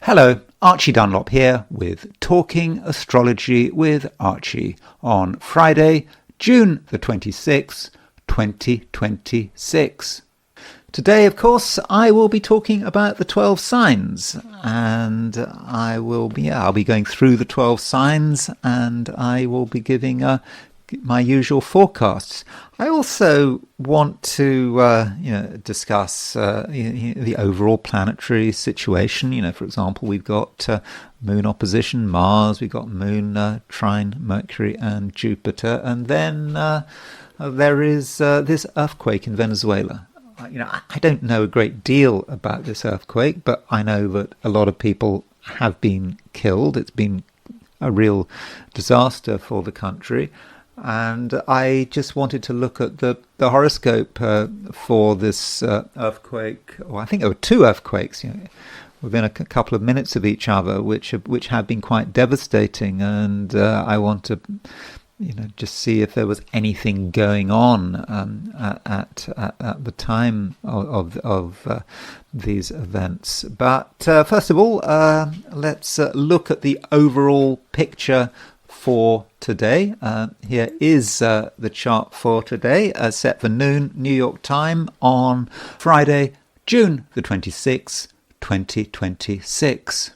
Hello, Archie Dunlop here with Talking Astrology with Archie on Friday, June the 26th, 2026. Today, of course, I will be talking about the 12 signs, and I'll be going through the 12 signs, and I will be giving my usual forecasts. I also want to discuss the overall planetary situation. For example, we've got Moon opposition Mars, we've got Moon trine Mercury and Jupiter, and then there is this earthquake in Venezuela. I don't know a great deal about this earthquake, but I know that a lot of people have been killed. It's been a real disaster for the country. And I just wanted to look at the horoscope for this earthquake. Well, I think there were two earthquakes within a couple of minutes of each other, which have been quite devastating. And I want to just see if there was anything going on at the time of these events. But first of all, let's look at the overall picture for today. Here is the chart for today, set for noon New York time on Friday, June the 26th, 2026.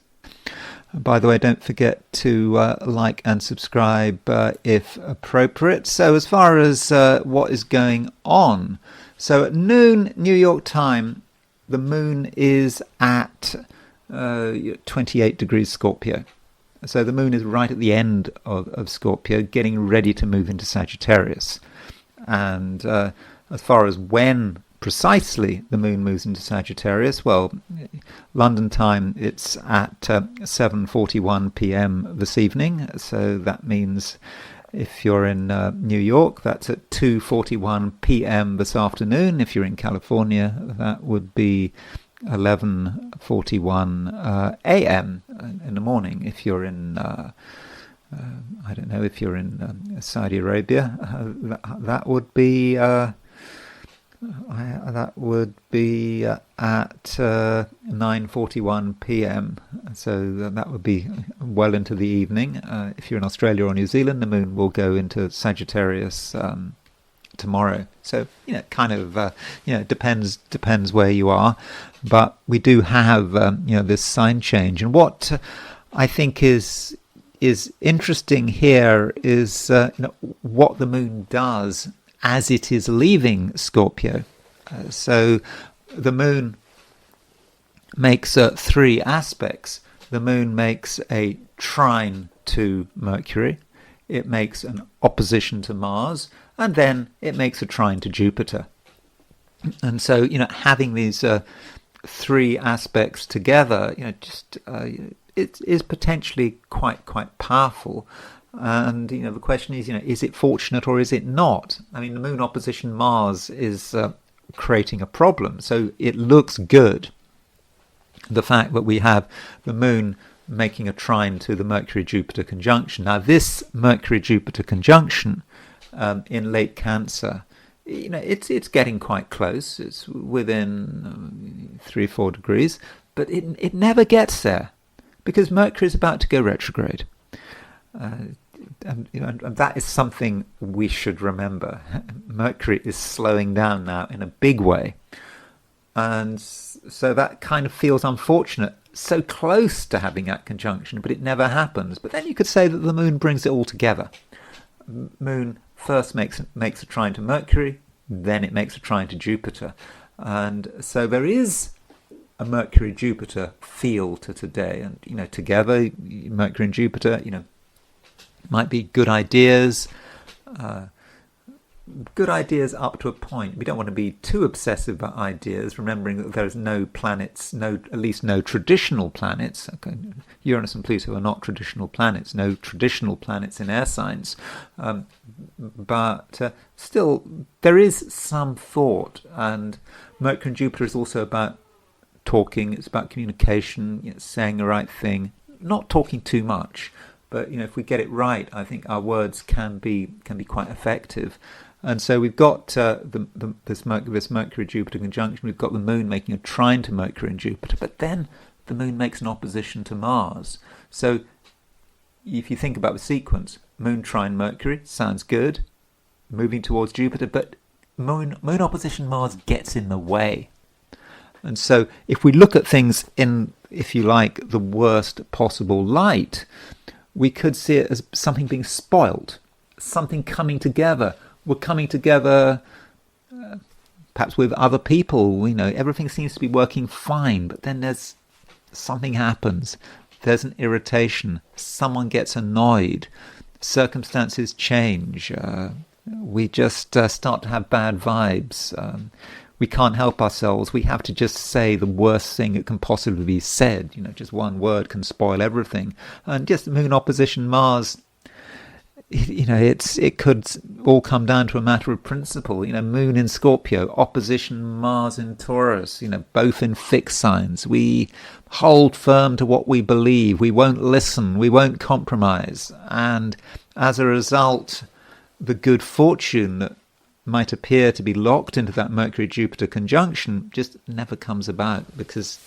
By the way, don't forget to like and subscribe if appropriate. So as far as what is going on, so at noon New York time, the moon is at 28 degrees Scorpio. So the moon is right at the end of Scorpio, getting ready to move into Sagittarius. And as far as when precisely the moon moves into Sagittarius, well, London time, it's at 7:41 p.m. this evening. So that means if you're in New York, that's at 2:41 p.m. this afternoon. If you're in California, that would be 11:41 a.m. in the morning. If you're in, if you're in Saudi Arabia, that would be at 9:41 p.m. So that would be well into the evening. If you're in Australia or New Zealand, the moon will go into Sagittarius tomorrow. So depends where you are, but we do have this sign change. And what I think is interesting here is what the moon does as it is leaving Scorpio. So the moon makes three aspects. The moon makes a trine to Mercury, it makes an opposition to Mars, and then it makes a trine to Jupiter. And so, having these three aspects together, it is potentially quite powerful. And the question is it fortunate or is it not? I mean, the moon opposition Mars is creating a problem, so it looks good. The fact that we have the moon making a trine to the Mercury-Jupiter conjunction. Now, this Mercury-Jupiter conjunction in late Cancer, it's getting quite close. It's within 3-4 degrees, but it never gets there because Mercury is about to go retrograde. And that is something we should remember. Mercury is slowing down now in a big way. And so that kind of feels unfortunate. So close to having that conjunction, but it never happens. But then you could say that the moon brings it all together. Moon first makes a trine to Mercury, then it makes a trine to Jupiter. And so there is a Mercury-Jupiter feel to today. And, together, Mercury and Jupiter, might be good ideas up to a point. We don't want to be too obsessive about ideas, remembering that there's no planets, at least no traditional planets. Okay. Uranus and Pluto are not traditional planets, no traditional planets in air signs. But still, there is some thought. And Mercury and Jupiter is also about talking, it's about communication, saying the right thing, not talking too much. But if we get it right, I think our words can be quite effective. And so we've got this Mercury-Jupiter conjunction. We've got the moon making a trine to Mercury and Jupiter. But then the moon makes an opposition to Mars. So if you think about the sequence, moon trine Mercury, sounds good, moving towards Jupiter, but moon opposition Mars gets in the way. And so if we look at things in, if you like, the worst possible light, we could see it as something being spoilt, something coming together. We're coming together perhaps with other people, everything seems to be working fine, but then there's something happens. There's an irritation. Someone gets annoyed. Circumstances change. We just start to have bad vibes. We can't help ourselves. We have to just say the worst thing that can possibly be said. Just one word can spoil everything. And just moon opposition Mars, it could all come down to a matter of principle. Moon in Scorpio, opposition Mars in Taurus, both in fixed signs. We hold firm to what we believe. We won't listen. We won't compromise. And as a result, the good fortune that might appear to be locked into that Mercury-Jupiter conjunction just never comes about because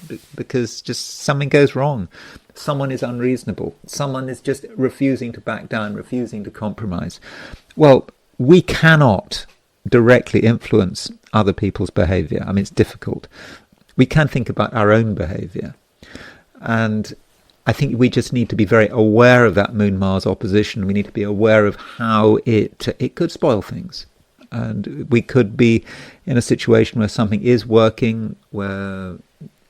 just something goes wrong. Someone is unreasonable. Someone is just refusing to back down, refusing to compromise. Well, we cannot directly influence other people's behavior. I mean, it's difficult. We can think about our own behavior. And I think we just need to be very aware of that Moon-Mars opposition. We need to be aware of how it could spoil things. And we could be in a situation where something is working, where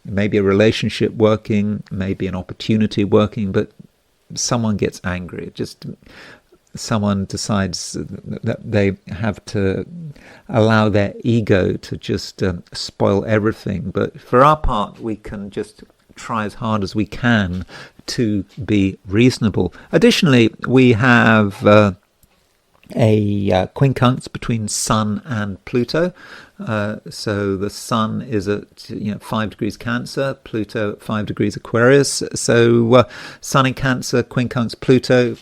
maybe a relationship working, maybe an opportunity working, but someone gets angry. Just someone decides that they have to allow their ego to just spoil everything. But for our part, we can just try as hard as we can to be reasonable. Additionally, we have a quincunx between Sun and Pluto. So the Sun is at 5 degrees Cancer, Pluto at 5 degrees Aquarius. So Sun in Cancer, quincunx Pluto.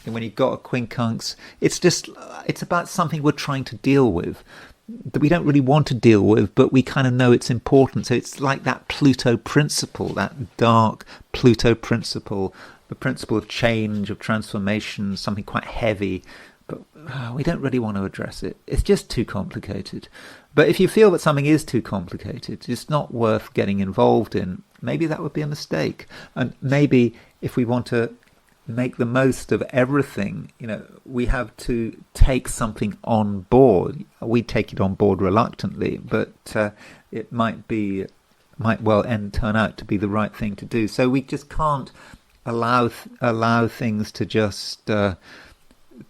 And when you've got a quincunx, it's about something we're trying to deal with that we don't really want to deal with, but we kind of know it's important. So it's like that Pluto principle, that dark Pluto principle, the principle of change, of transformation, something quite heavy. But we don't really want to address it. It's just too complicated. But if you feel that something is too complicated, it's not worth getting involved in, maybe that would be a mistake. And maybe if we want to make the most of everything, we have to take something on board. We take it on board reluctantly, but it might well turn out to be the right thing to do. So we just can't allow things to just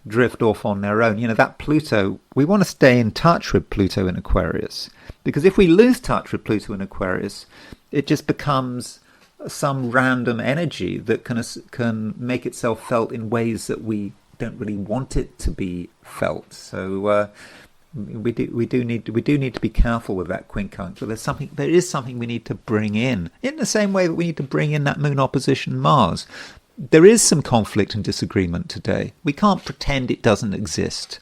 drift off on their own. That Pluto, we want to stay in touch with Pluto in Aquarius, because if we lose touch with Pluto in Aquarius, it just becomes some random energy that can make itself felt in ways that we don't really want it to be felt. So we do need to be careful with that quincunx. But there is something we need to bring in the same way that we need to bring in that moon opposition Mars. There is some conflict and disagreement today. We can't pretend it doesn't exist.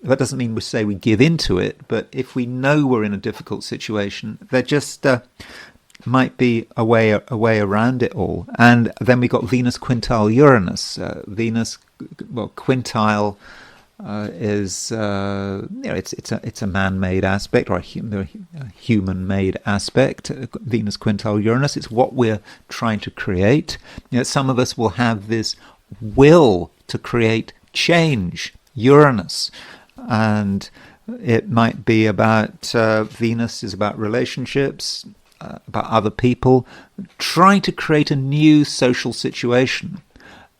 That doesn't mean we say we give into it, but if we know we're in a difficult situation, there just might be a way around it all. And then we got Venus quintile Uranus. Quintile is it's a man-made aspect, or a human-made aspect. Venus quintile Uranus. It's what we're trying to create. Some of us will have this will to create change. Uranus, and it might be about Venus is about relationships, about other people, trying to create a new social situation.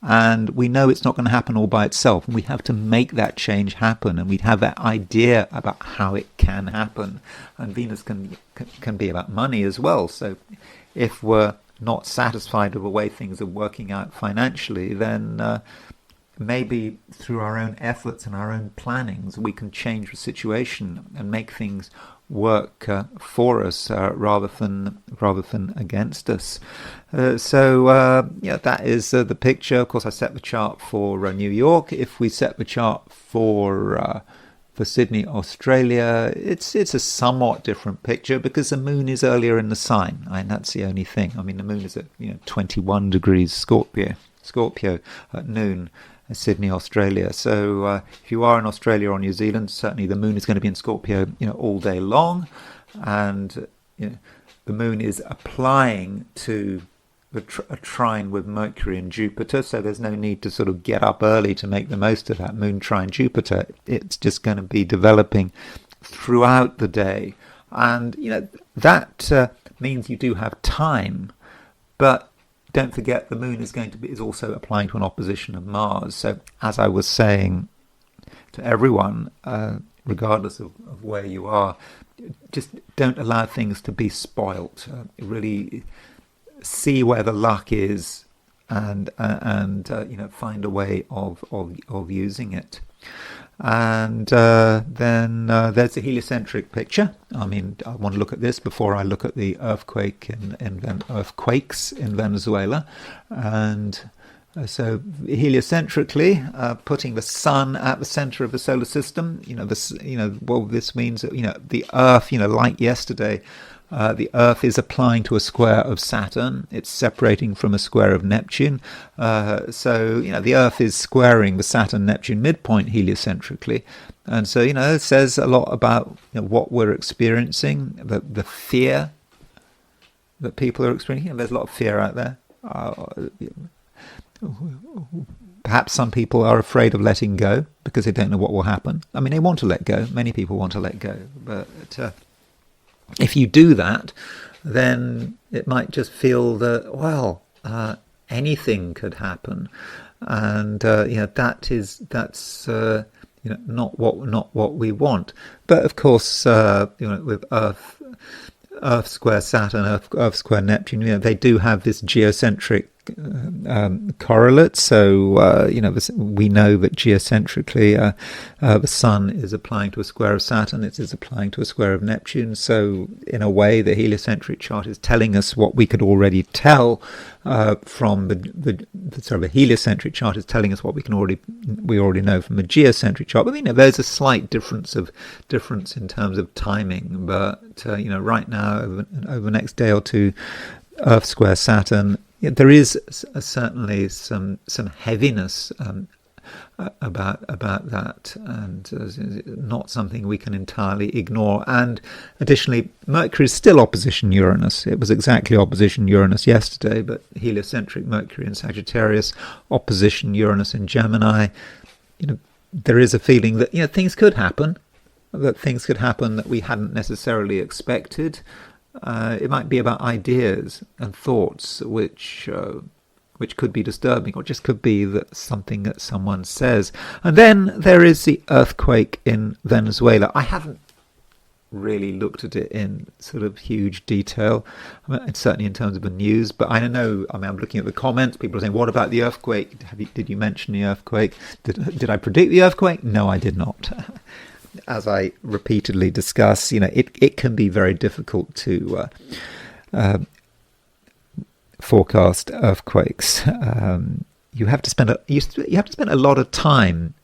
And we know it's not going to happen all by itself. And we have to make that change happen. And we have that idea about how it can happen. And Venus can be about money as well. So if we're not satisfied with the way things are working out financially, then maybe through our own efforts and our own plannings, we can change the situation and make things work for us rather than against us. That is the picture. Of course, I set the chart for New York. If we set the chart for For Sydney, Australia, it's a somewhat different picture because the moon is earlier in the sign, and that's the only thing. I mean, the moon is at 21 degrees Scorpio at noon, Sydney, Australia. So if you are in Australia or New Zealand, certainly the moon is going to be in Scorpio, all day long, and the moon is applying to a trine with Mercury and Jupiter, so there's no need to sort of get up early to make the most of that moon trine Jupiter. It's just going to be developing throughout the day, and that means you do have time, but don't forget the moon is also applying to an opposition of Mars. So as I was saying to everyone, regardless of where you are, just don't allow things to be spoilt. Really see where the luck is, and find a way of using it. And then there's the heliocentric picture. I mean, I want to look at this before I look at the earthquakes in Venezuela. And so heliocentrically, putting the sun at the center of the solar system. This means that the Earth, like yesterday. The Earth is applying to a square of Saturn. It's separating from a square of Neptune. So the Earth is squaring the Saturn-Neptune midpoint heliocentrically. And so, it says a lot about what we're experiencing, the fear that people are experiencing. There's a lot of fear out there. Perhaps some people are afraid of letting go because they don't know what will happen. I mean, they want to let go. Many people want to let go. But if you do that, then it might just feel that, anything could happen, and that's not what we want. But of course, with Earth square Saturn, Earth square Neptune, they do have this geocentric correlate. So we know that geocentrically the Sun is applying to a square of Saturn, it is applying to a square of Neptune. So in a way, the heliocentric chart is telling us what we could already tell from the heliocentric chart is telling us what we already know from the geocentric chart. But there's a slight difference in terms of timing. But right now, over the next day or two, Earth square Saturn. There is certainly some heaviness about that, and not something we can entirely ignore. And additionally, Mercury is still opposition Uranus. It was exactly opposition Uranus yesterday, but heliocentric Mercury in Sagittarius, opposition Uranus in Gemini. There is a feeling that things could happen, that we hadn't necessarily expected. It might be about ideas and thoughts which could be disturbing, or just could be something that someone says. And then there is the earthquake in Venezuela. I haven't really looked at it in sort of huge detail, certainly in terms of the news, but I know, I'm looking at the comments, people are saying, what about the earthquake? Did you mention the earthquake? Did I predict the earthquake? No, I did not. As I repeatedly discuss, it can be very difficult to forecast earthquakes. You have to spend a lot of time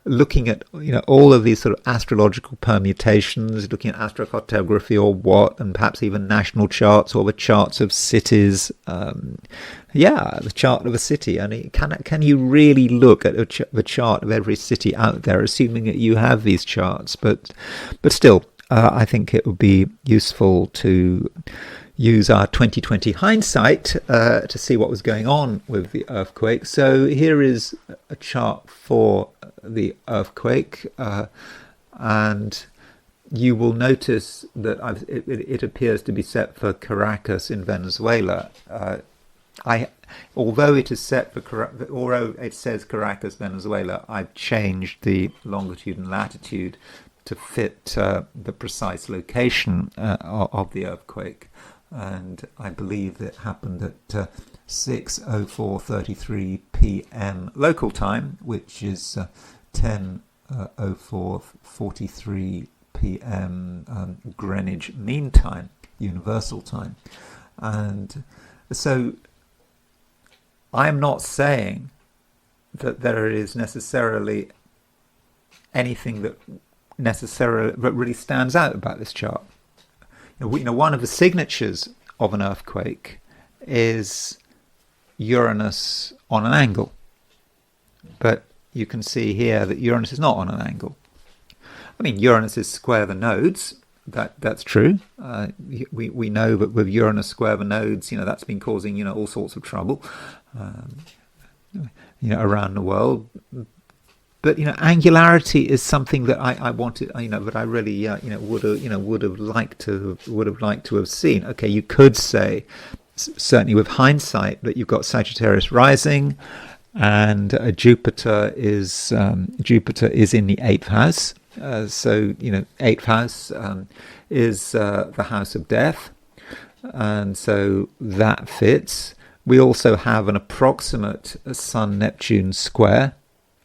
looking at all of these sort of astrological permutations, looking at astrocartography or what, and perhaps even national charts or the charts of cities. The chart of a city. And can you really look at the chart of every city out there, assuming that you have these charts? But still, I think it would be useful to use our 2020 hindsight to see what was going on with the earthquake. So here is a chart for the earthquake, and you will notice that it appears to be set for Caracas in Venezuela. Although it is set for although it says Caracas, Venezuela, I've changed the longitude and latitude to fit the precise location of the earthquake. And I believe it happened at 6:04:33 p.m. local time, which is 10:04:43 p.m. Greenwich Mean Time, Universal Time. And so I am not saying that there is necessarily anything that necessarily really stands out about this chart. One of the signatures of an earthquake is Uranus on an angle, but you can see here that Uranus is not on an angle. I mean, Uranus is square the nodes. That's true. We know that with Uranus square the nodes, that's been causing all sorts of trouble, around the world. But angularity is something that I wanted, that I really would have liked to have seen. Okay, you could say, certainly with hindsight, that you've got Sagittarius rising, and Jupiter is in the 8th house. So 8th house is the house of death, and so that fits. We also have an approximate Sun-Neptune square,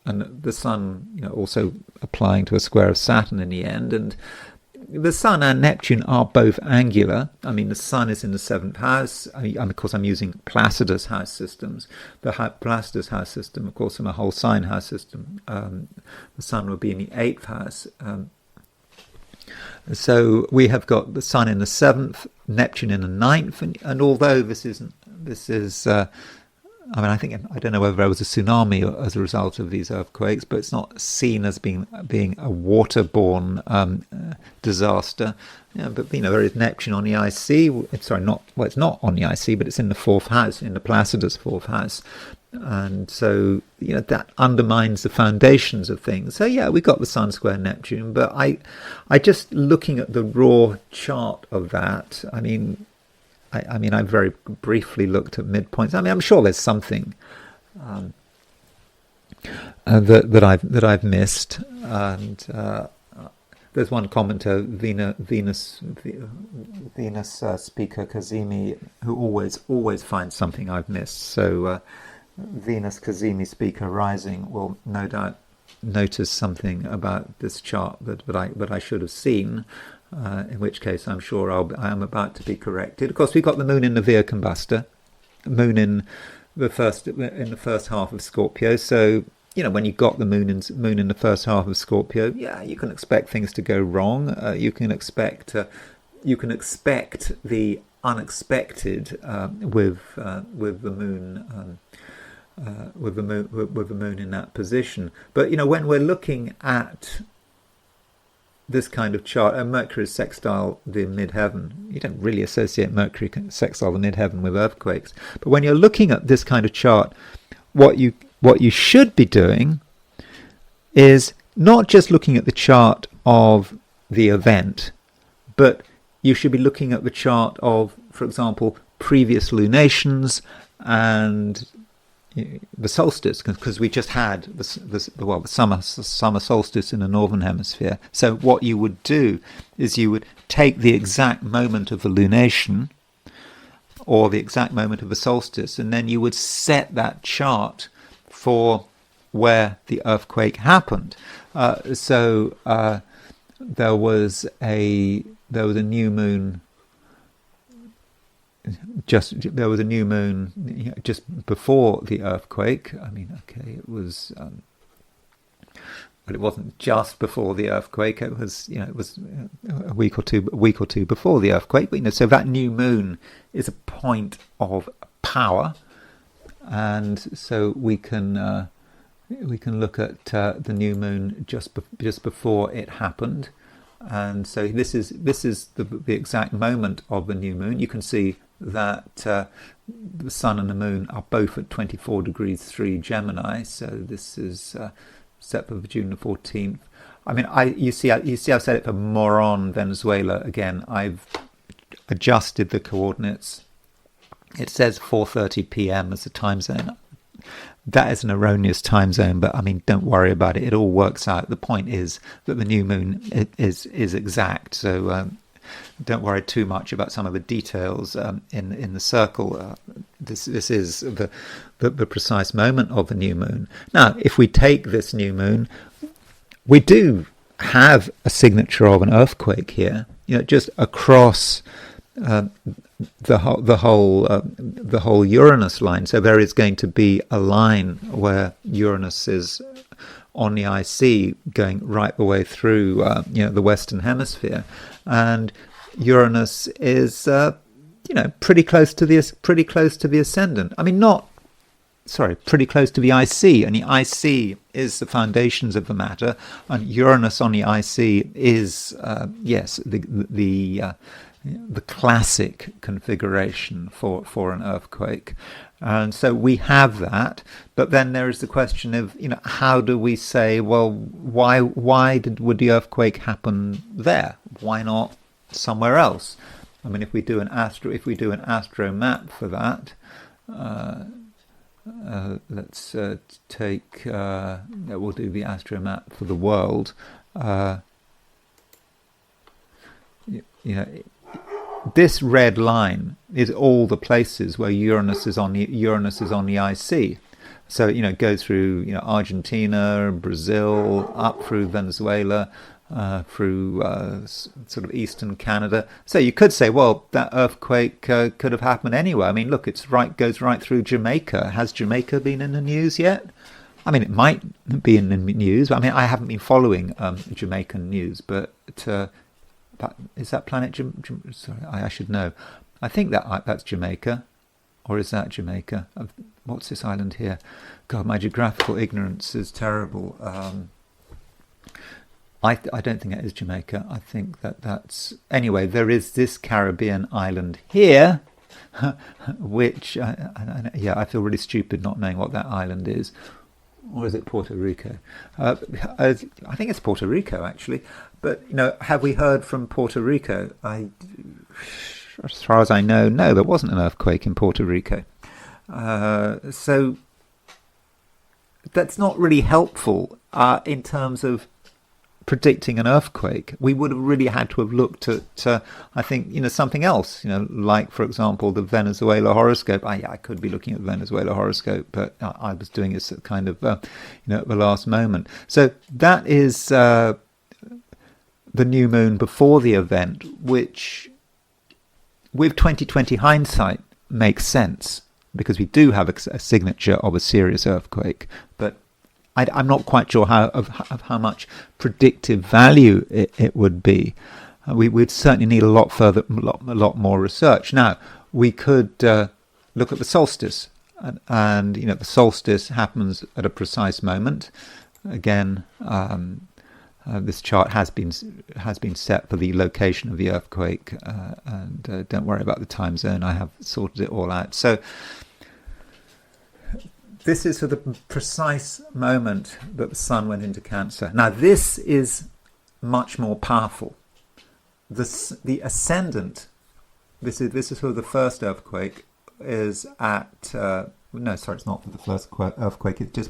and the Sun, also applying to a square of Saturn in the end. And the Sun and Neptune are both angular. I mean, the Sun is in the 7th house. Of course, I'm using Placidus house systems. The Placidus house system, of course, from a whole sign house system. The Sun would be in the 8th house. So we have got the Sun in the 7th, Neptune in the 9th, and although this is. I don't know whether there was a tsunami as a result of these earthquakes, but it's not seen as being a waterborne disaster. But there is Neptune on the IC. It's not on the IC, but it's in the 4th house, in the Placidus 4th house, and so that undermines the foundations of things. So we got the Sun square Neptune, but I just looking at the raw chart of that. I very briefly looked at midpoints. I'm sure there's something that I've missed. And there's one commenter, Venus speaker Kazemi, who always finds something I've missed. So Venus Kazemi speaker rising will no doubt notice something about this chart that I should have seen. In which case, I'm sure I am about to be corrected. Of course, we've got the Moon in the Via Combusta, Moon in the first half of Scorpio. So when you've got the Moon in the first half of Scorpio, you can expect things to go wrong. You can expect the unexpected with the Moon. With the moon in that position. But when we're looking at this kind of chart, Mercury is sextile the midheaven. You don't really associate Mercury sextile the midheaven with earthquakes. But when you're looking at this kind of chart, what you should be doing is not just looking at the chart of the event, but you should be looking at the chart of, for example, previous lunations and the solstice, because we just had the summer solstice in the northern hemisphere. So what you would do is you would take the exact moment of the lunation or the exact moment of the solstice, and then you would set that chart for where the earthquake happened. So there was a new moon. There was a new moon just before the earthquake. It was, but it wasn't just before the earthquake. It was, it was a week or two before the earthquake. But so that new moon is a point of power, and so we can look at the new moon just before it happened. And so this is the exact moment of the new moon. You can see that the Sun and the Moon are both at 24 degrees 3 Gemini. So this is set for June the 14th. You see I've set it for Moron, Venezuela. Again, I've adjusted the coordinates. It says 4:30 p.m. as the time zone. That is an erroneous time zone, but don't worry about it. It all works out. The point is that the new moon is exact. So don't worry too much about some of the details in the circle. This is the precise moment of the new moon. Now, if we take this new moon, we do have a signature of an earthquake here. Just across the whole Uranus line. So there is going to be a line where Uranus is on the IC going right the way through the Western Hemisphere, and Uranus is pretty close to the ascendant. I mean, pretty close to the IC, and the IC is the foundations of the matter, and Uranus on the IC is the classic configuration for an earthquake. And so we have that, but then there is the question of, how do we say, well, why would the earthquake happen there? Why not somewhere else? I mean, if we do an astro map for that, let's take, we'll do the astro map for the world. This red line is all the places where Uranus is on the IC. So it goes through Argentina, Brazil, up through Venezuela, through sort of eastern Canada. So you could say, well, that earthquake could have happened anywhere. I mean, look, goes right through Jamaica. Has Jamaica been in the news yet? I mean, it might be in the news. I mean, I haven't been following Jamaican news, but is that planet sorry, I should know. I think that's Jamaica, or is that Jamaica? What's this island here? God, my geographical ignorance is terrible. I don't think it is Jamaica. I think that's anyway. There is this Caribbean island here, which I feel really stupid not knowing what that island is. Or is it Puerto Rico? I think it's Puerto Rico, actually. But, have we heard from Puerto Rico? As far as I know, no, there wasn't an earthquake in Puerto Rico. So that's not really helpful in terms of predicting an earthquake. We would have really had to have looked at, I think, something else, like, for example, the Venezuela horoscope. I could be looking at the Venezuela horoscope, but I was doing it at kind of, at the last moment. So that is the new moon before the event, which with 2020 hindsight makes sense, because we do have a signature of a serious earthquake, but I'm not quite sure of how much predictive value it would be. We'd certainly need a lot more research. Now, we could look at the solstice, and the solstice happens at a precise moment. Again, this chart has been set for the location of the earthquake, and don't worry about the time zone. I have sorted it all out. So this is for the precise moment that the sun went into Cancer. Now, this is much more powerful. The ascendant, this is for the first earthquake, is at... no, sorry, it's not for the first earthquake. This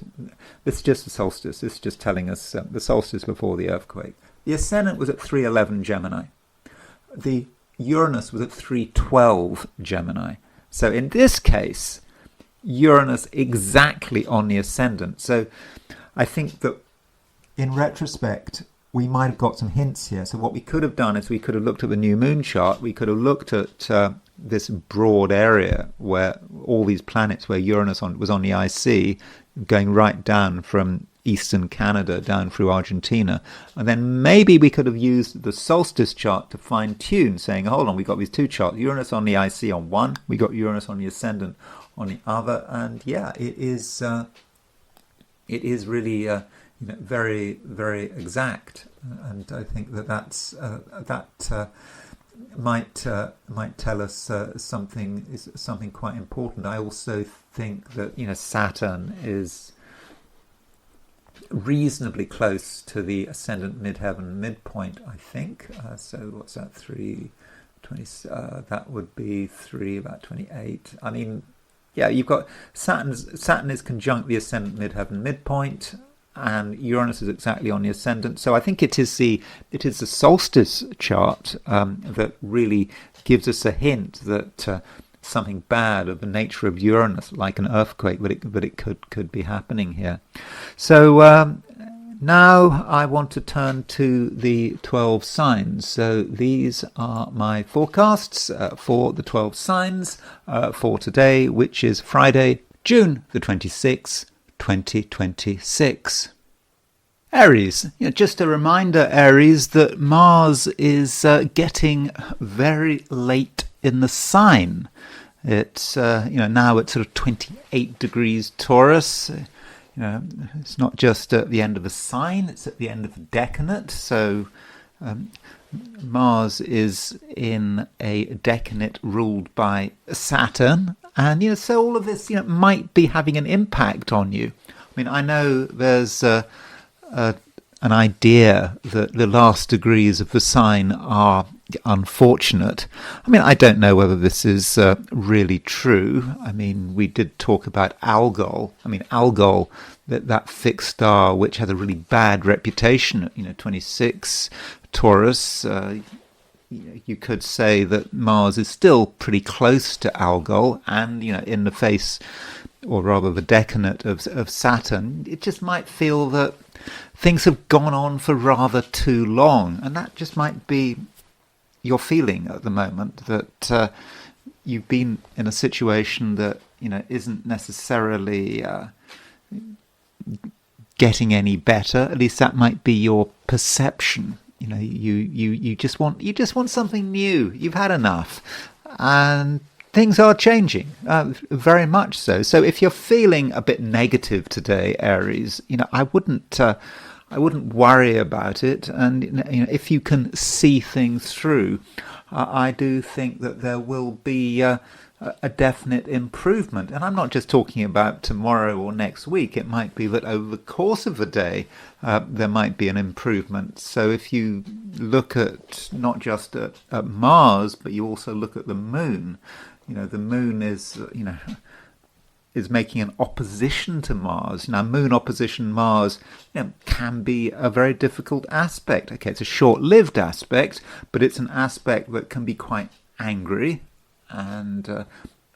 is just the solstice. This is just telling us the solstice before the earthquake. The ascendant was at 311 Gemini. The Uranus was at 312 Gemini. So in this case, Uranus exactly on the ascendant. So I think that in retrospect, we might have got some hints here. So what we could have done is we could have looked at the new moon chart. We could have looked at this broad area where all these planets, where Uranus was on the IC, going right down from eastern Canada down through Argentina. And then maybe we could have used the solstice chart to fine tune, saying, hold on, we got these two charts, Uranus on the IC on one, we got Uranus on the ascendant on the other, and yeah, it is really very, very exact, and I think that might tell us something quite important. I also think that Saturn is reasonably close to the ascendant midheaven midpoint, I think. So what's that? 320. That would be about 28. I mean, yeah, you've got Saturn is conjunct the ascendant midheaven midpoint, and Uranus is exactly on the ascendant. So I think it is the solstice chart that really gives us a hint that something bad of the nature of Uranus, like an earthquake, but it could be happening here. So now I want to turn to the 12 signs. So these are my forecasts for the 12 signs for today, which is Friday, June the 26th, 2026. Aries, just a reminder, Aries, that Mars is getting very late in the sign. It's now at sort of 28 degrees Taurus. It's not just at the end of a sign; it's at the end of a decanate. So Mars is in a decanate ruled by Saturn, and so all of this might be having an impact on you. I mean, I know there's an idea that the last degrees of the sign are unfortunate. I mean, I don't know whether this is really true. I mean, we did talk about Algol. I mean, Algol, that fixed star, which has a really bad reputation, 26 Taurus. You could say that Mars is still pretty close to Algol, and in the face, or rather the decanate of Saturn, it just might feel that things have gone on for rather too long, and that just might be your feeling at the moment, that you've been in a situation that isn't necessarily getting any better. At least that might be your perception. You just want something new. You've had enough, and things are changing, very much so. So if you're feeling a bit negative today, Aries, I wouldn't worry about it. And if you can see things through, I do think that there will be a definite improvement. And I'm not just talking about tomorrow or next week. It might be that over the course of the day, there might be an improvement. So if you look at not just at Mars, but you also look at the moon, the moon is making an opposition to Mars. Now, moon opposition Mars can be a very difficult aspect. Okay, it's a short-lived aspect, but it's an aspect that can be quite angry and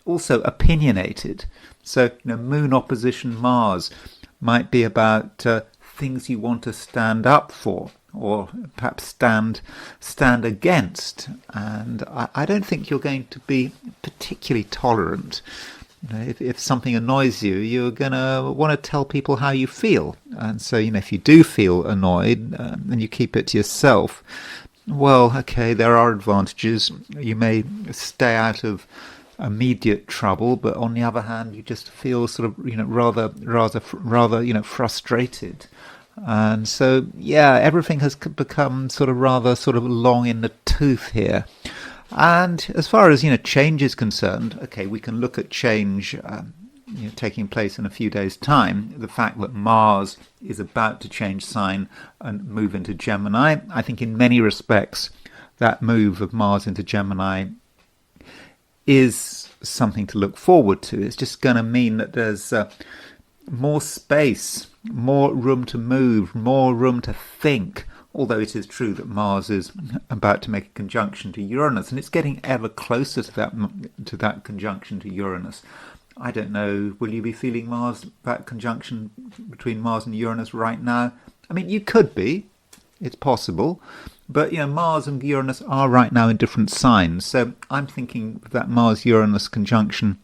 also opinionated. So, moon opposition Mars might be about things you want to stand up for, or perhaps stand against. And I don't think you're going to be particularly tolerant. If something annoys you, you're going to want to tell people how you feel. And so, if you do feel annoyed and you keep it to yourself, well, okay, there are advantages. You may stay out of immediate trouble, but on the other hand, you just feel sort of, rather, frustrated. And so, everything has become rather long in the tooth here. And as far as change is concerned, okay, we can look at change taking place in a few days' time. The fact that Mars is about to change sign and move into Gemini, I think in many respects that move of Mars into Gemini is something to look forward to. It's just going to mean that there's more space, more room to move, more room to think. Although it is true that Mars is about to make a conjunction to Uranus, and it's getting ever closer to that conjunction to Uranus. I don't know, will you be feeling that conjunction between Mars and Uranus right now? I mean, you could be. It's possible. But, Mars and Uranus are right now in different signs. So I'm thinking that Mars-Uranus conjunction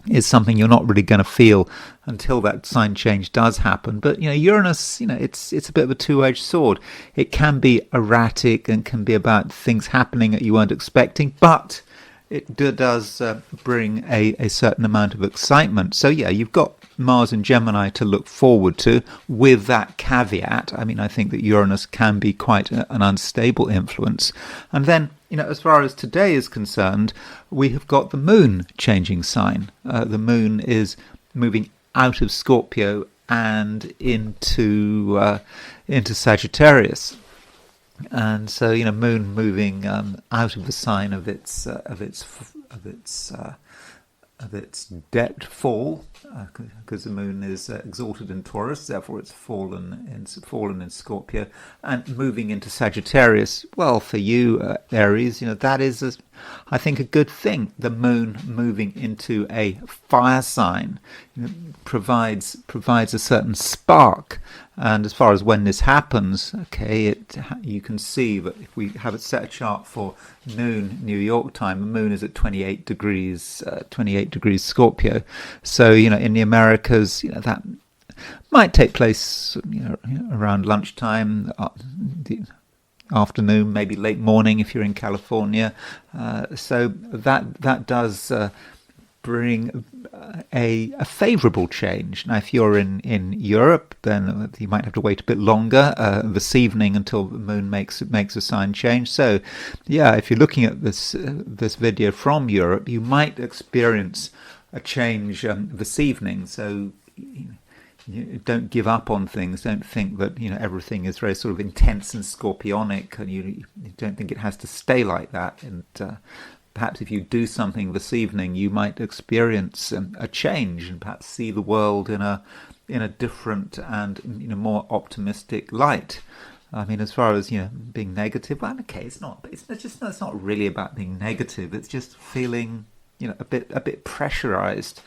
is something you're not really going to feel until that sign change does happen. But Uranus, it's a bit of a two-edged sword. It can be erratic and can be about things happening that you weren't expecting, but it does bring a certain amount of excitement. So you've got Mars and Gemini to look forward to, with that caveat. I mean, I think that Uranus can be quite an unstable influence. And then, as far as today is concerned, we have got the moon changing sign. The moon is moving out of Scorpio and into Sagittarius. And so, moon moving out of the sign of its debt fall, because the moon is exalted in Taurus, therefore it's fallen in Scorpio, and moving into Sagittarius. Well, for you, Aries, that is, I think, a good thing. The moon moving into a fire sign provides a certain spark. And as far as when this happens, okay, you can see that if we have it set a chart for noon New York time, the moon is at 28 degrees Scorpio. So in the Americas, Might take place around lunchtime, the afternoon, maybe late morning if you're in California. So that does bring a favourable change. Now, if you're in Europe, then you might have to wait a bit longer this evening until the moon makes a sign change. So, yeah, if you're looking at this video from Europe, you might experience a change this evening. So, you don't give up on things. Don't think that everything is very sort of intense and scorpionic, and you don't think it has to stay like that. And perhaps if you do something this evening, you might experience a change and perhaps see the world in a different and more optimistic light. I mean, as far as being negative, well, okay, it's not really about being negative. It's just feeling a bit pressurized.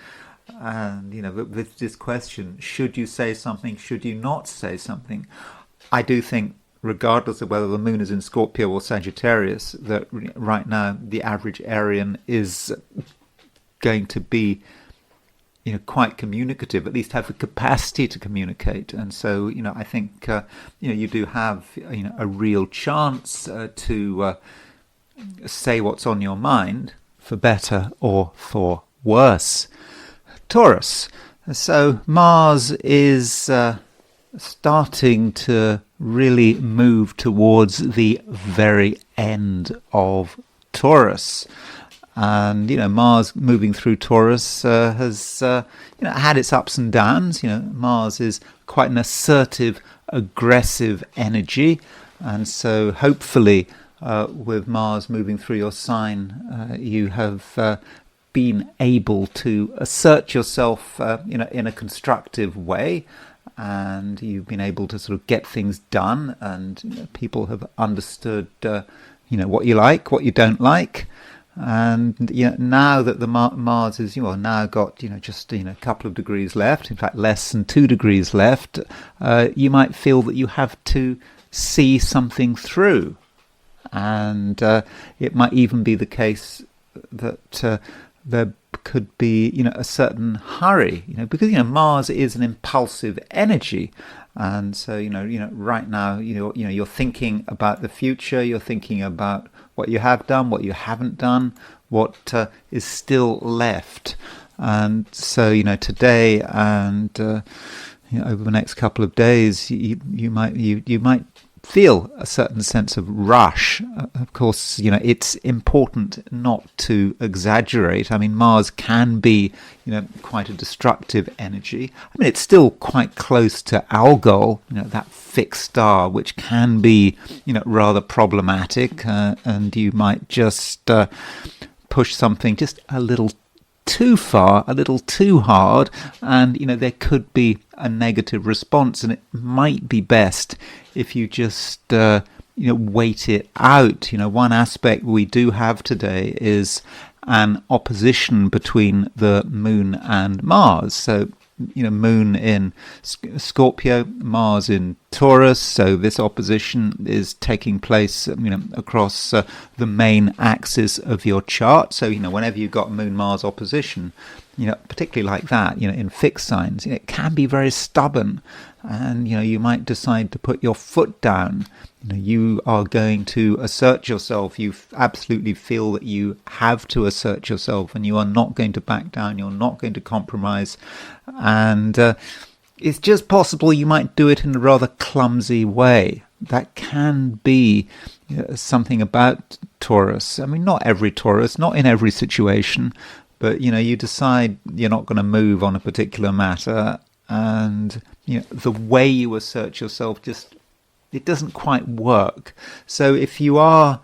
And with this question, should you say something? Should you not say something? I do think, regardless of whether the moon is in Scorpio or Sagittarius, that right now the average Aryan is going to be quite communicative, at least have the capacity to communicate. And so I think you do have a real chance to say what's on your mind, for better or for worse. Taurus. So Mars is starting to really move towards the very end of Taurus. And, Mars moving through Taurus has, had its ups and downs. Mars is quite an assertive, aggressive energy. And so hopefully with Mars moving through your sign, you have been able to assert yourself, in a constructive way. And you've been able to sort of get things done, and people have understood, what you like, what you don't like. And now that the Mars is, now got just a couple of degrees left, in fact less than 2 degrees left, you might feel that you have to see something through, and it might even be the case that there could be a certain hurry, because Mars is an impulsive energy. And so right now you're thinking about the future, you're thinking about what you have done, what you haven't done, what is still left. And so today and over the next couple of days you might feel a certain sense of rush. Of course, it's important not to exaggerate. I mean, Mars can be, quite a destructive energy. I mean, it's still quite close to Algol, that fixed star, which can be, rather problematic, and you might just push something just a little too far, a little too hard, and there could be a negative response, and it might be best if you just wait it out. One aspect we do have today is an opposition between the moon and Mars. So moon in Scorpio, Mars in Taurus. So this opposition is taking place, across the main axis of your chart. So whenever you've got Moon-Mars opposition, particularly like that, in fixed signs, it can be very stubborn, and you might decide to put your foot down. You are going to assert yourself. You absolutely feel that you have to assert yourself, and you are not going to back down. You're not going to compromise, and it's just possible you might do it in a rather clumsy way. That can be something about Taurus. I mean, not every Taurus, not in every situation, but you decide you're not going to move on a particular matter, and the way you assert yourself it doesn't quite work. So if you are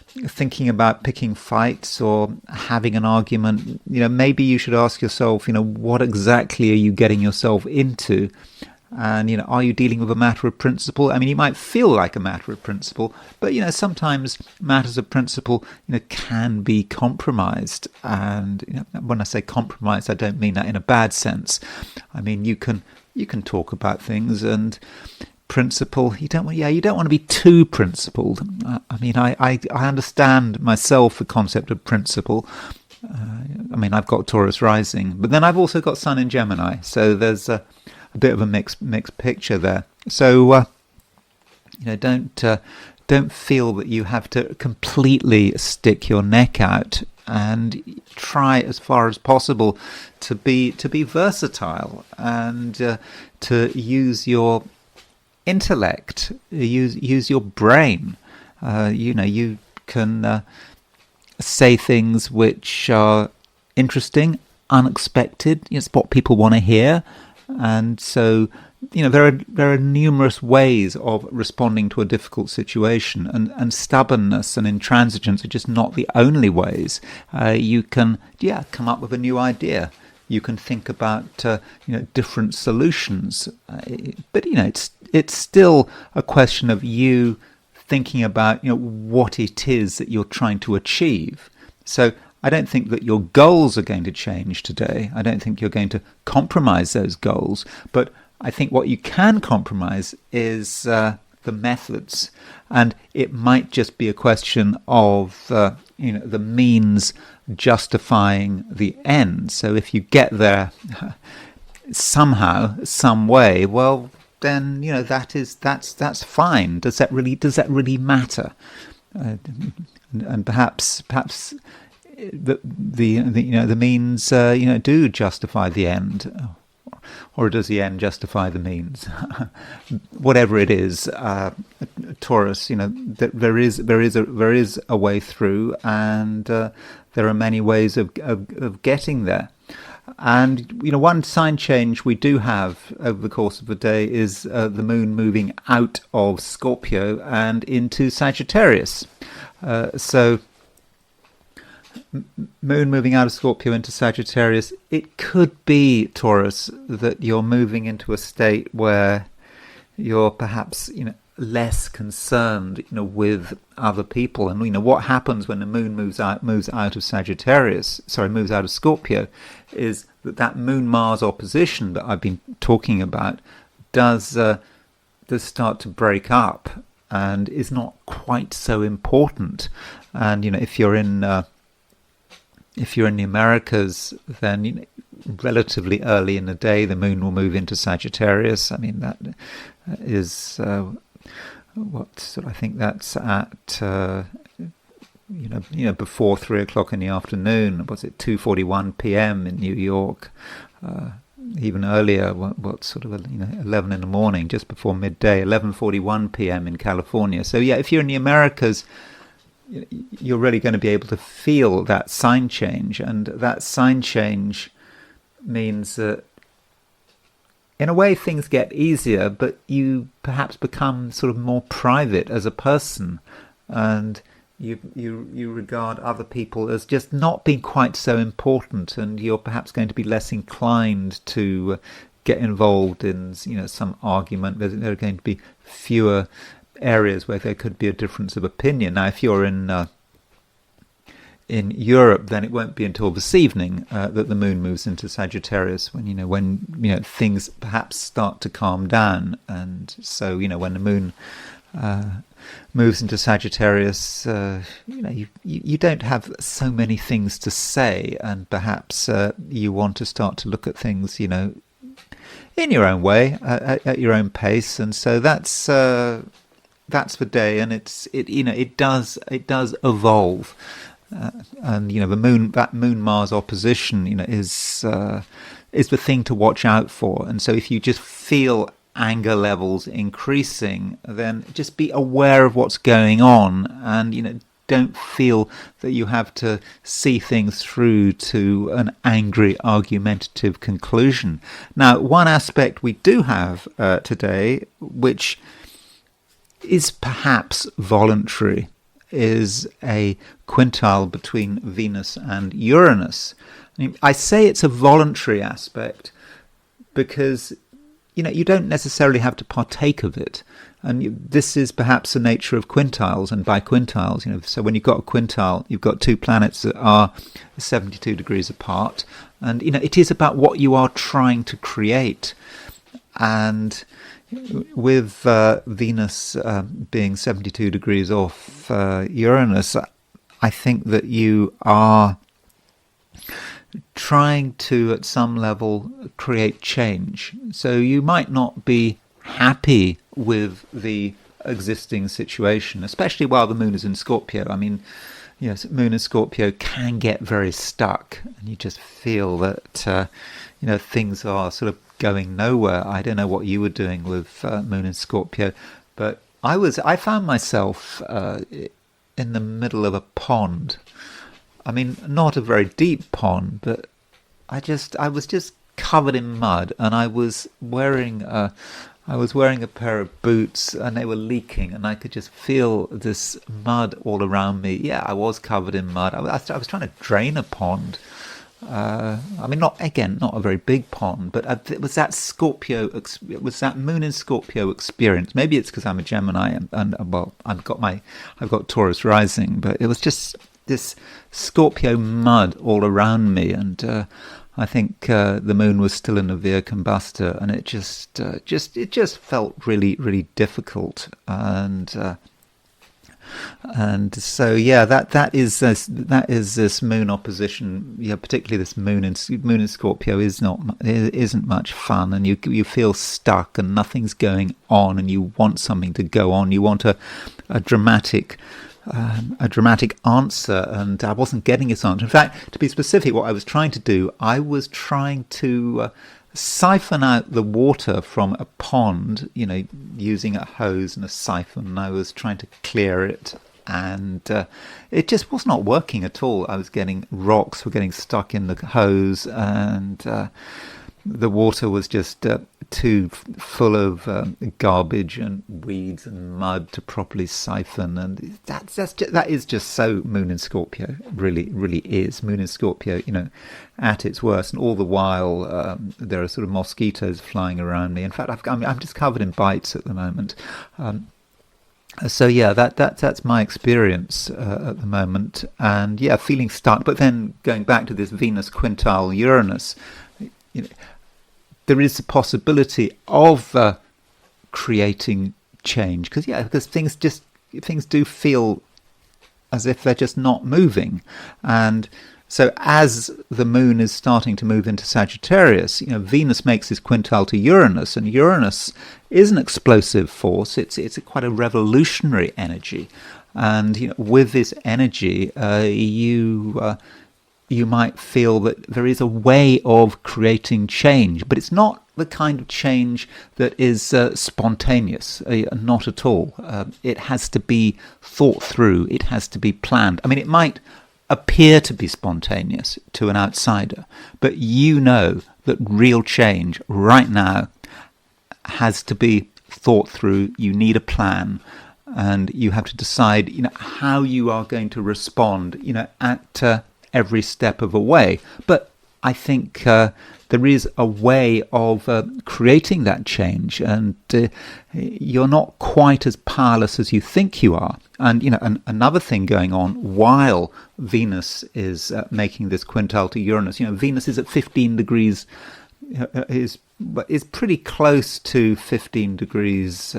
thinking about picking fights or having an argument, maybe you should ask yourself, what exactly are you getting yourself into? And, are you dealing with a matter of principle? I mean, you might feel like a matter of principle, but, sometimes matters of principle, can be compromised. And when I say compromised, I don't mean that in a bad sense. I mean, you can talk about things, and principle, you don't want to be too principled. I mean, I understand myself the concept of principle. I mean, I've got Taurus rising, but then I've also got Sun in Gemini, so there's a a bit of a mixed picture there. So don't feel that you have to completely stick your neck out, and try as far as possible to be versatile and to use your intellect, use your brain. You can say things which are interesting, unexpected. It's what people want to hear, and so there are numerous ways of responding to a difficult situation, and stubbornness and intransigence are just not the only ways. You can come up with a new idea. You can think about different solutions, but it's still a question of you thinking about what it is that you're trying to achieve. So I don't think that your goals are going to change today. I don't think you're going to compromise those goals, but I think what you can compromise is the methods, and it might just be a question of the means justifying the end. So if you get there somehow, some way, well, then that's fine. Does that really matter? And perhaps the means do justify the end. Or does the end justify the means? Whatever it is, Taurus, there is a way through, and there are many ways of getting there. And one sign change we do have over the course of the day is the moon moving out of Scorpio and into Sagittarius. So moon moving out of Scorpio into Sagittarius, it could be, Taurus, that you're moving into a state where you're perhaps less concerned with other people. And what happens when the moon moves out of moves out of Scorpio, is that moon Mars opposition that I've been talking about does start to break up and is not quite so important. And if you're in the Americas, then relatively early in the day, the moon will move into Sagittarius. I mean, that is I think that's at before 3 o'clock in the afternoon. Was it 2:41 p.m. in New York? Even earlier, 11 in the morning, just before midday, 11:41 p.m. in California. So if you're in the Americas, you're really going to be able to feel that sign change, and that sign change means that in a way things get easier, but you perhaps become sort of more private as a person, and you regard other people as just not being quite so important, and you're perhaps going to be less inclined to get involved in some argument. There are going to be fewer areas where there could be a difference of opinion. Now, if you're in Europe, then it won't be until this evening that the moon moves into Sagittarius, when things perhaps start to calm down. And so when the moon moves into Sagittarius, you don't have so many things to say, and perhaps you want to start to look at things in your own way, at your own pace. And so that's the day, and it does evolve, and that moon Mars opposition is the thing to watch out for. And so if you just feel anger levels increasing, then just be aware of what's going on, and don't feel that you have to see things through to an angry, argumentative conclusion. Now, one aspect we do have today, which is perhaps voluntary, is a quintile between Venus and Uranus. I say it's a voluntary aspect because you don't necessarily have to partake of it, and this is perhaps the nature of quintiles and biquintiles. So when you've got a quintile, you've got two planets that are 72 degrees apart, and it is about what you are trying to create. And with Venus being 72 degrees off Uranus, I think that you are trying to, at some level, create change. So you might not be happy with the existing situation, especially while the moon is in Scorpio. I mean, moon in Scorpio can get very stuck, and you just feel that things are sort of going nowhere. I don't know what you were doing with moon in Scorpio, but I found myself in the middle of a pond. I mean, not a very deep pond, but I was just covered in mud, and I was wearing a pair of boots, and they were leaking, and I could just feel this mud all around me. Yeah, I was covered in mud. I was trying to drain a pond. I mean, not a very big pond, but it was that moon in Scorpio experience. Maybe it's because I'm a Gemini, and well, I've got Taurus rising, but it was just this Scorpio mud all around me, and I think the moon was still in a Via Combustor, and it just felt really, really difficult, and so that is this moon opposition. Yeah, particularly this moon in Scorpio isn't much fun, and you feel stuck and nothing's going on, and you want something to go on. You want a dramatic answer, and I wasn't getting this answer. In fact, to be specific, what I was trying to do, I was trying to siphon out the water from a pond, using a hose and a siphon. I was trying to clear it, and it just was not working at all. Rocks were getting stuck in the hose, and the water was just too full of garbage and weeds and mud to properly siphon, and that is just so moon in Scorpio. Really, really is moon in Scorpio. At its worst, and all the while there are sort of mosquitoes flying around me. In fact, I'm just covered in bites at the moment. So that's my experience at the moment, and feeling stuck. But then going back to this Venus quintile Uranus, there is a possibility of creating change, because things do feel as if they're just not moving. And so as the moon is starting to move into Sagittarius, Venus makes this quintile to Uranus, and Uranus is an explosive force. It's quite a revolutionary energy, and with this energy, you might feel that there is a way of creating change, but it's not the kind of change that is spontaneous, not at all. It has to be thought through, it has to be planned. I mean, it might appear to be spontaneous to an outsider, but that real change right now has to be thought through. You need a plan, and you have to decide, how you are going to respond, at every step of the way. But I think there is a way of creating that change, and you're not quite as powerless as you think you are. And another thing going on while Venus is making this quintile to Uranus, Venus is at 15 degrees, is pretty close to 15 degrees.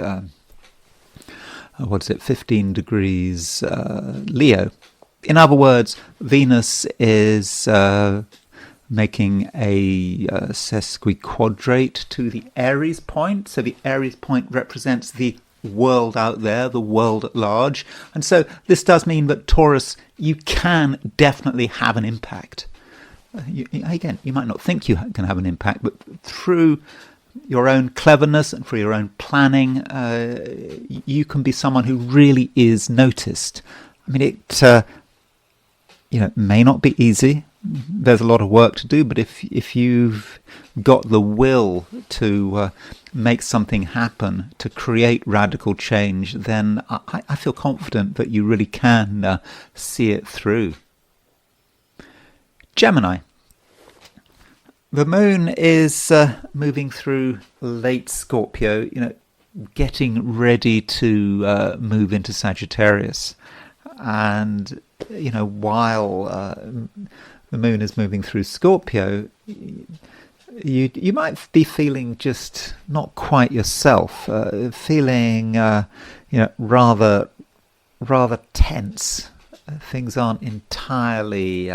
15 degrees Leo. In other words, Venus is making a sesquiquadrate to the Aries point. So the Aries point represents the world out there, the world at large. And so this does mean that Taurus, you can definitely have an impact. You might not think you can have an impact, but through your own cleverness and through your own planning, you can be someone who really is noticed. I mean, it may not be easy. There's a lot of work to do, but if you've got the will to make something happen, to create radical change, then I feel confident that you really can see it through. Gemini. The moon is moving through late Scorpio, getting ready to move into Sagittarius. And, while the moon is moving through Scorpio, you might be feeling just not quite yourself, feeling rather tense. Things aren't entirely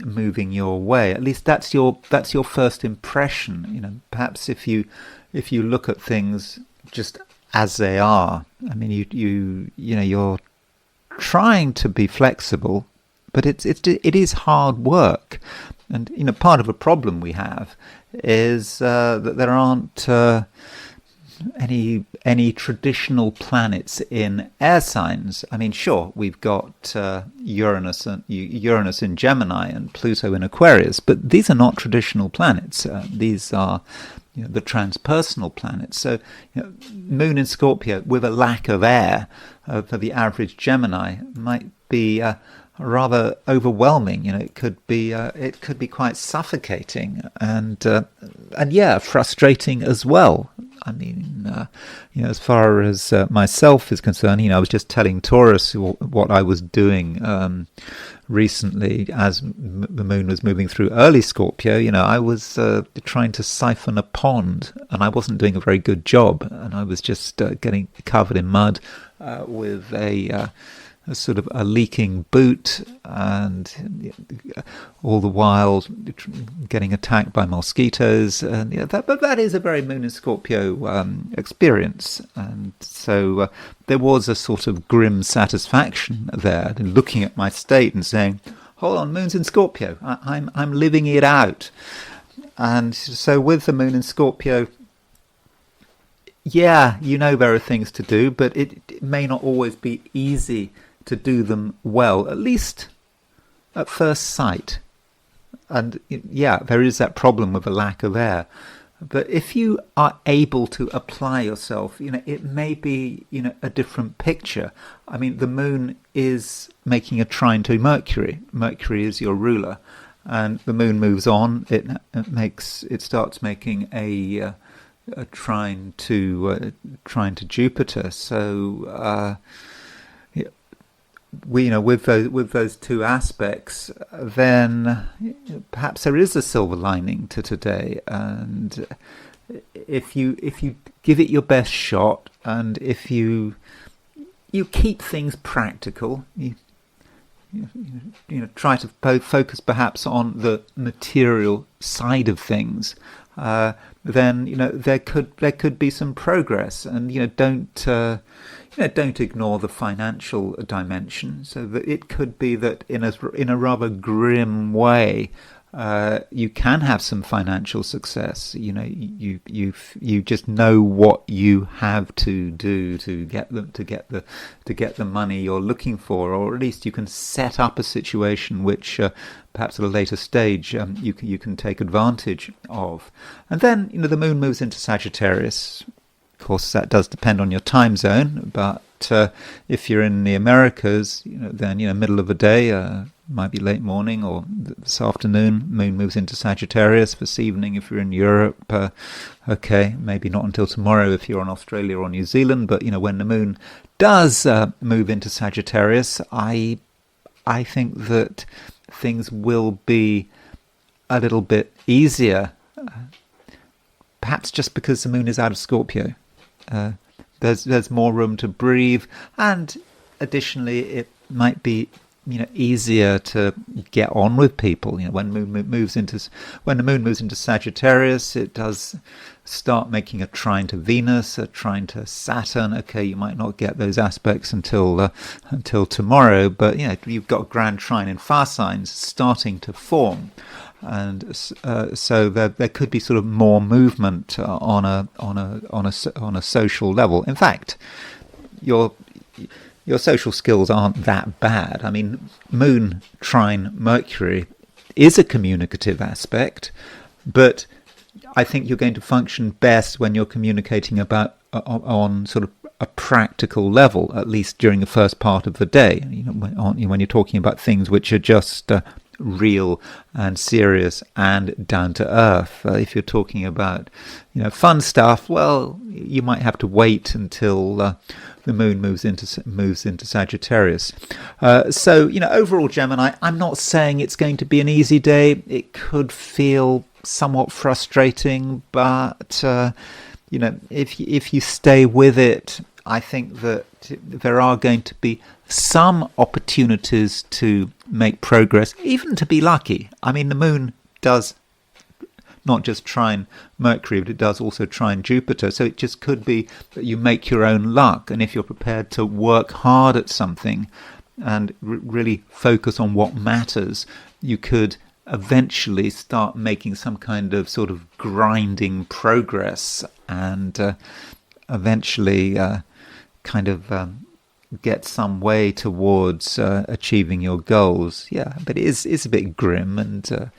moving your way. At least that's your first impression. Perhaps if you look at things just as they are, I mean, you're trying to be flexible, but it is hard work. And part of a problem we have is that there aren't any traditional planets in air signs. I mean, sure, we've got Uranus in Gemini and Pluto in Aquarius, but these are not traditional planets. These are the transpersonal planets. So, Moon in Scorpio with a lack of air for the average Gemini might be rather overwhelming. It could be quite suffocating and frustrating as well. I mean, as far as myself is concerned, I was just telling Taurus what I was doing recently as the moon was moving through early Scorpio. I was trying to siphon a pond, and I wasn't doing a very good job, and I was just getting covered in mud with a sort of a leaking boot, and all the while getting attacked by mosquitoes. And but that is a very Moon in Scorpio experience, and so there was a sort of grim satisfaction there, looking at my state and saying, "Hold on, Moon's in Scorpio. I'm living it out." And so with the Moon in Scorpio, there are things to do, but it may not always be easy to do them well, at least at first sight. And there is that problem with a lack of air. But if you are able to apply yourself, it may be, a different picture. I mean, the moon is making a trine to Mercury. Mercury is your ruler, and the moon moves on. It starts making a trine to Jupiter. So with those two aspects, then perhaps there is a silver lining to today. And if you give it your best shot, and if you keep things practical, you try to focus perhaps on the material side of things, then there could be some progress. And don't ignore the financial dimension. So that it could be that in a rather grim way, you can have some financial success. You just know what you have to do to get the money you're looking for, or at least you can set up a situation which perhaps at a later stage you can take advantage of. And then the moon moves into Sagittarius. Of course, that does depend on your time zone, but if you're in the Americas, then middle of the day, might be late morning or this afternoon. Moon moves into Sagittarius. This evening, if you're in Europe, okay, maybe not until tomorrow if you're in Australia or New Zealand. But when the moon does move into Sagittarius, I think that things will be a little bit easier. Perhaps just because the moon is out of Scorpio. There's more room to breathe, and additionally, it might be easier to get on with people. When the moon moves into Sagittarius, it does start making a trine to Venus, a trine to Saturn. Okay, you might not get those aspects until tomorrow, but you've got grand trine in fire signs starting to form. And so there could be sort of more movement on a social level. In fact, your social skills aren't that bad. I mean, Moon trine Mercury is a communicative aspect, but I think you're going to function best when you're communicating about on sort of a practical level, at least during the first part of the day. When you're talking about things which are just real and serious and down to earth. If you're talking about fun stuff, well, you might have to wait until the moon moves into Sagittarius. So overall, Gemini, I'm not saying it's going to be an easy day. It could feel somewhat frustrating, but if you stay with it, I think that there are going to be some opportunities to make progress, even to be lucky. I mean, the moon does not just trine Mercury, but it does also trine Jupiter. So it just could be that you make your own luck. And if you're prepared to work hard at something and really focus on what matters, you could eventually start making some kind of sort of grinding progress and eventually get some way towards achieving your goals. Yeah, but it's a bit grim, and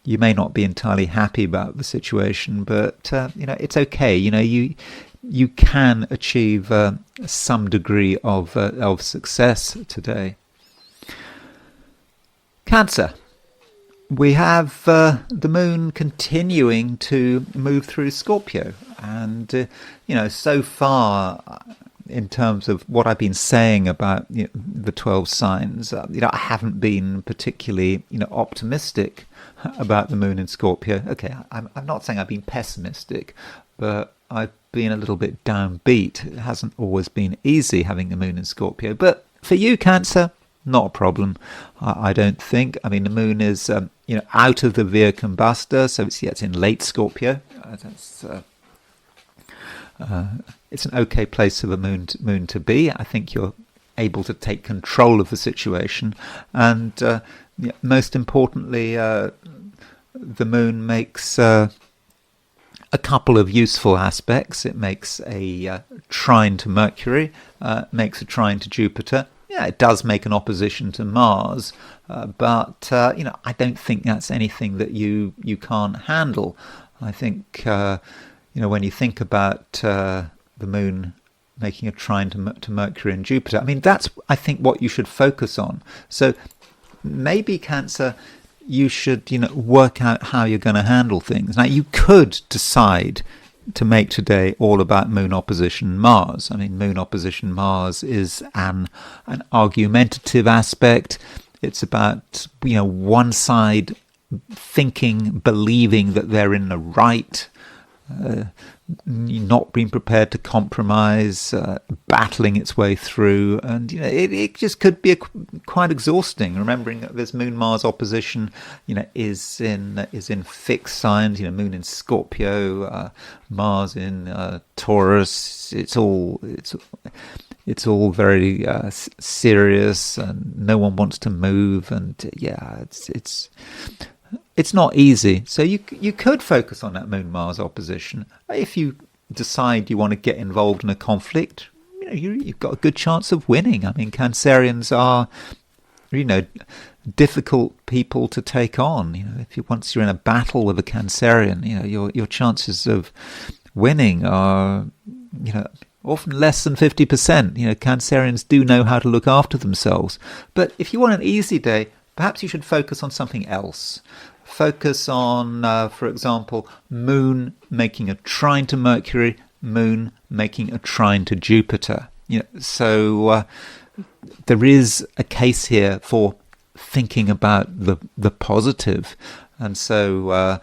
you may not be entirely happy about the situation, but it's okay. You can achieve some degree of success today. Cancer. We have the moon continuing to move through Scorpio, and so far, in terms of what I've been saying about the 12 signs, I haven't been particularly optimistic about the moon in Scorpio. Okay, I'm not saying I've been pessimistic, but I've been a little bit downbeat. It hasn't always been easy having the moon in Scorpio, but for you, Cancer, not a problem, I don't think. I mean, the moon is out of the Via Combusta, so it's in late Scorpio. It's an okay place for the moon to be. I think you're able to take control of the situation, and most importantly, the moon makes a couple of useful aspects. It makes a trine to Mercury, makes a trine to Jupiter. Yeah, it does make an opposition to Mars, but I don't think that's anything that you can't handle. I think when you think about the moon making a trine to Mercury and Jupiter, I mean, that's, I think, what you should focus on. So maybe, Cancer, you should work out how you're going to handle things. Now, you could decide to make today all about moon opposition Mars. I mean, moon opposition Mars is an argumentative aspect. It's about one side thinking, believing that they're in the right, not being prepared to compromise, battling its way through, and it just could be quite exhausting. Remembering that this Moon Mars opposition, is in fixed signs. Moon in Scorpio, Mars in Taurus. It's all very serious, and no one wants to move, and it's not easy. So you could focus on that Moon-Mars opposition. If you decide you want to get involved in a conflict, you've got a good chance of winning. I mean, Cancerians are, difficult people to take on. Once you're in a battle with a Cancerian, your chances of winning are, often less than 50%. Cancerians do know how to look after themselves. But if you want an easy day, perhaps you should focus on something else. Focus on, for example, Moon making a trine to Mercury, Moon making a trine to Jupiter. So there is a case here for thinking about the positive, and so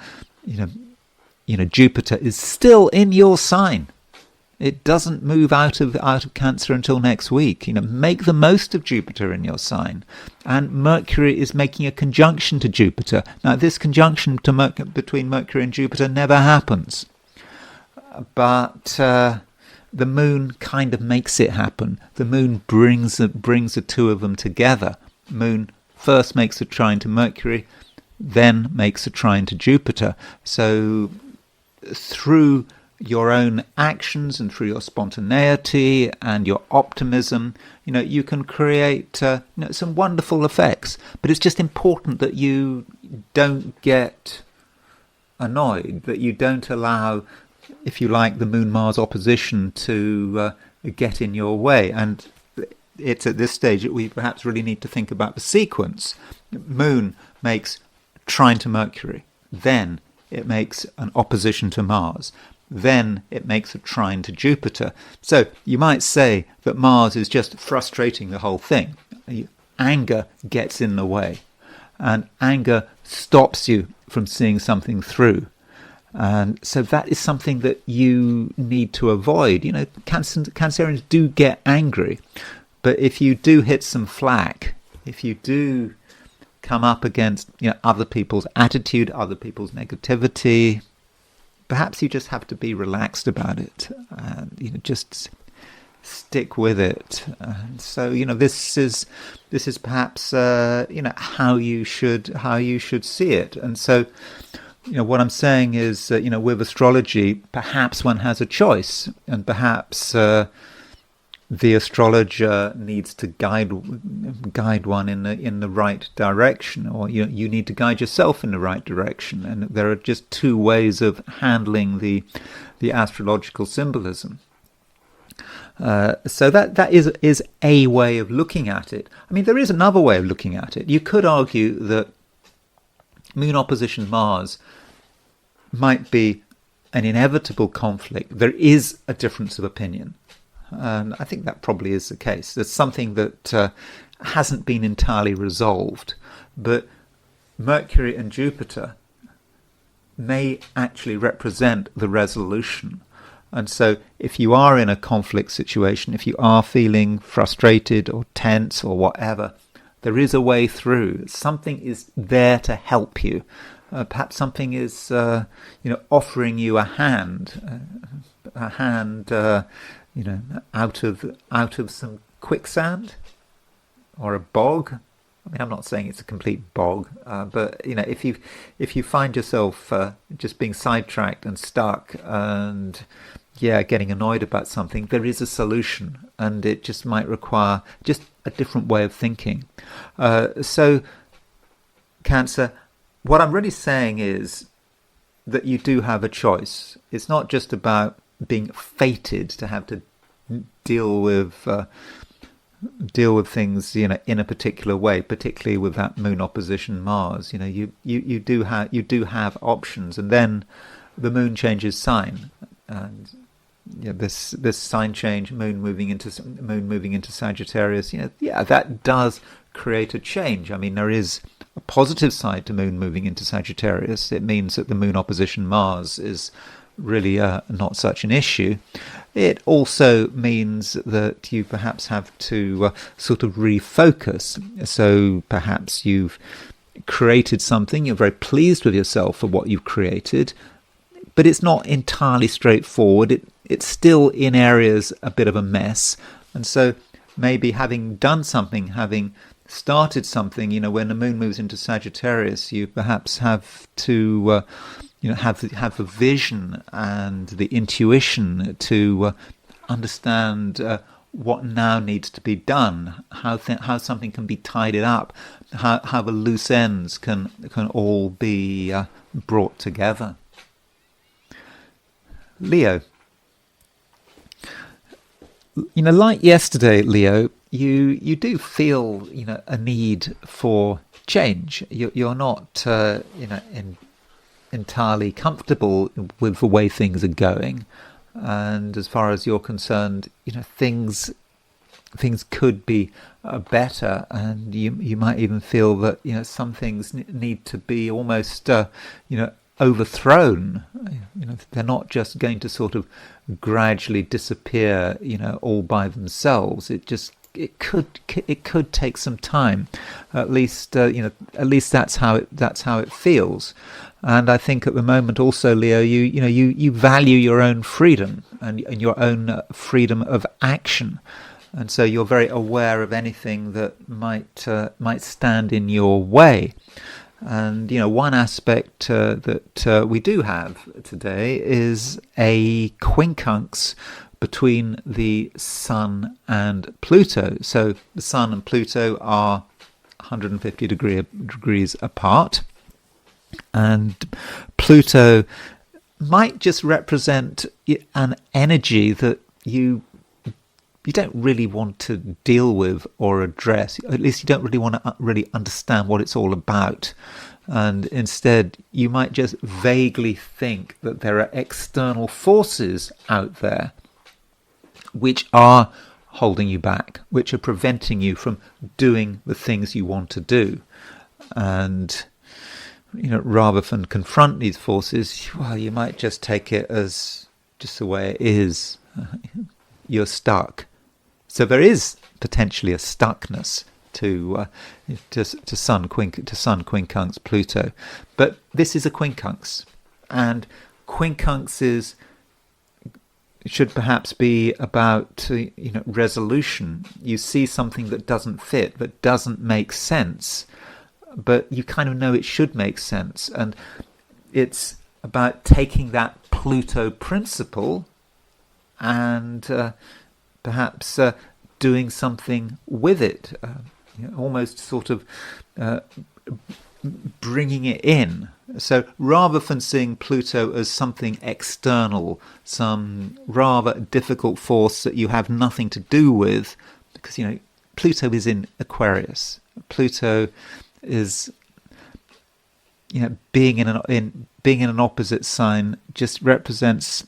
Jupiter is still in your sign. It doesn't move out of Cancer until next week. Make the most of Jupiter in your sign. And Mercury is making a conjunction to Jupiter. Now, this conjunction between Mercury and Jupiter never happens. But the moon kind of makes it happen. The moon brings the two of them together. Moon first makes a trine to Mercury, then makes a trine to Jupiter. So through your own actions and through your spontaneity and your optimism, you can create some wonderful effects. But it's just important that you don't get annoyed, that you don't allow, if you like, the Moon-Mars opposition to get in your way. And it's at this stage that we perhaps really need to think about the sequence. Moon makes trine to Mercury, then it makes an opposition to Mars. Then it makes a trine to Jupiter. So you might say that Mars is just frustrating the whole thing. Anger gets in the way, and anger stops you from seeing something through. And so that is something that you need to avoid. Cancerians do get angry, but if you do hit some flack, if you do come up against other people's attitude, other people's negativity, perhaps you just have to be relaxed about it, and just stick with it. And so this is perhaps how you should see it. And so what I'm saying is with astrology, perhaps one has a choice, and perhaps the astrologer needs to guide one in the right direction, or you need to guide yourself in the right direction. And there are just two ways of handling the astrological symbolism. So that is a way of looking at it. I mean, there is another way of looking at it. You could argue that Moon opposition Mars might be an inevitable conflict. There is a difference of opinion. And I think that probably is the case. There's something that hasn't been entirely resolved. But Mercury and Jupiter may actually represent the resolution. And so if you are in a conflict situation, if you are feeling frustrated or tense or whatever, there is a way through. Something is there to help you. Perhaps something is, offering you a hand, out of some quicksand or a bog. I mean, I'm not saying it's a complete bog, but if you find yourself just being sidetracked and stuck and getting annoyed about something, there is a solution, and it just might require just a different way of thinking. So, Cancer, what I'm really saying is that you do have a choice. It's not just about being fated to have to deal with things in a particular way, particularly with that Moon opposition Mars. You do have options, and then the Moon changes sign, and this sign change, Moon moving into Sagittarius. That does create a change. I mean, there is a positive side to Moon moving into Sagittarius. It means that the Moon opposition Mars is really not such an issue. It also means that you perhaps have to sort of refocus. So perhaps you've created something, you're very pleased with yourself for what you've created, but it's not entirely straightforward. It's still in areas a bit of a mess. And so maybe having done something, having started something, when the Moon moves into Sagittarius, you perhaps have to have the vision and the intuition to understand what now needs to be done, how something can be tidied up, how the loose ends can all be brought together. Leo, like yesterday, Leo, you do feel a need for change. You're not entirely comfortable with the way things are going, and as far as you're concerned, things could be better, and you might even feel that some things need to be almost overthrown. They're not just going to sort of gradually disappear all by themselves. It could take some time. At least that's how it feels. And I think at the moment also, Leo, you value your own freedom and your own freedom of action, and so you're very aware of anything that might stand in your way. And one aspect that we do have today is a quincunx between the Sun and Pluto. So the Sun and Pluto are 150 degrees apart, and Pluto might just represent an energy that you don't really want to deal with or address. At least you don't really want to really understand what it's all about. And instead, you might just vaguely think that there are external forces out there which are holding you back, which are preventing you from doing the things you want to do. And rather than confront these forces, well, you might just take it as just the way it is. You're stuck. So there is potentially a stuckness to Sun quincunx Pluto, but this is a quincunx, and quincunxes should perhaps be about resolution. You see something that doesn't fit, that doesn't make sense, but you kind of know it should make sense, and it's about taking that Pluto principle and perhaps doing something with it, almost sort of bringing it in. So rather than seeing Pluto as something external, some rather difficult force that you have nothing to do with, because Pluto is in Aquarius. Pluto is being in an opposite sign just represents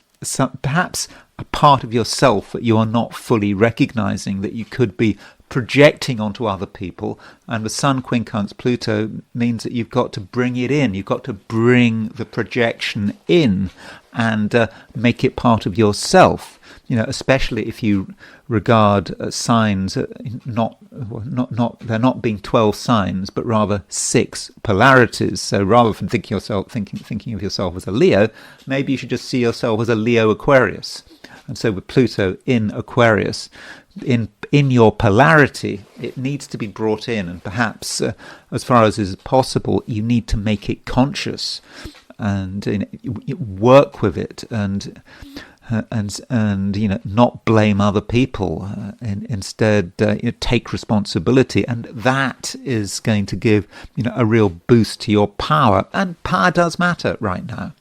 perhaps a part of yourself that you are not fully recognizing, that you could be projecting onto other people. And the Sun quincunx Pluto means that you've got to bring it in. You've got to bring the projection in and make it part of yourself. Especially if you regard signs they're not being 12 signs, but rather 6 polarities. So rather than thinking of yourself as a Leo, maybe you should just see yourself as a Leo Aquarius. And so with Pluto in Aquarius, in your polarity, it needs to be brought in, and perhaps as far as is possible, you need to make it conscious and work with it and not blame other people, and instead take responsibility, and that is going to give a real boost to your power. And power does matter right now.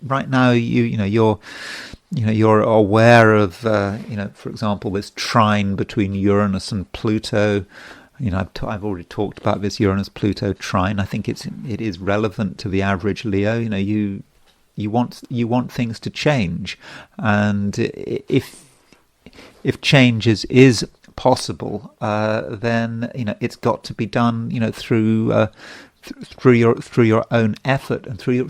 Right now, you're aware of for example, this trine between Uranus and Pluto. I've already talked about this Uranus-Pluto trine. I think it is relevant to the average Leo. You want things to change, and if change is possible, then it's got to be done through your own effort, and through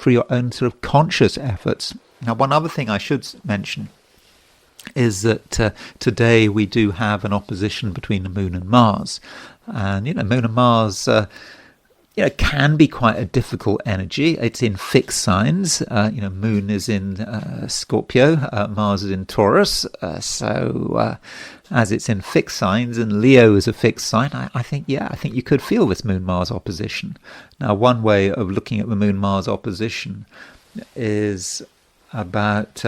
your own sort of conscious efforts. Now, one other thing I should mention is that today we do have an opposition between the Moon and Mars, and Moon and Mars can be quite a difficult energy. It's in fixed signs. Moon is in Scorpio, Mars is in Taurus. So as it's in fixed signs, and Leo is a fixed sign, I think you could feel this Moon-Mars opposition. Now, one way of looking at the Moon-Mars opposition is about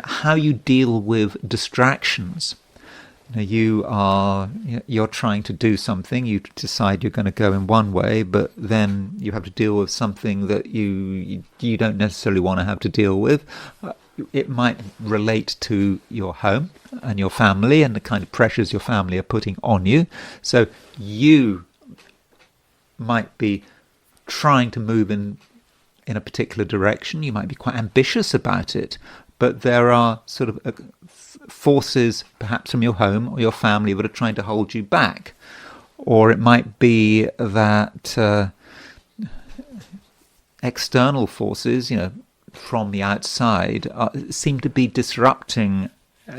how you deal with distractions. You're trying to do something. You decide you're going to go in one way, but then you have to deal with something that you don't necessarily want to have to deal with. It might relate to your home and your family and the kind of pressures your family are putting on you. So you might be trying to move in a particular direction. You might be quite ambitious about it, but there are sort of forces perhaps from your home or your family that are trying to hold you back. Or it might be that external forces, from the outside seem to be disrupting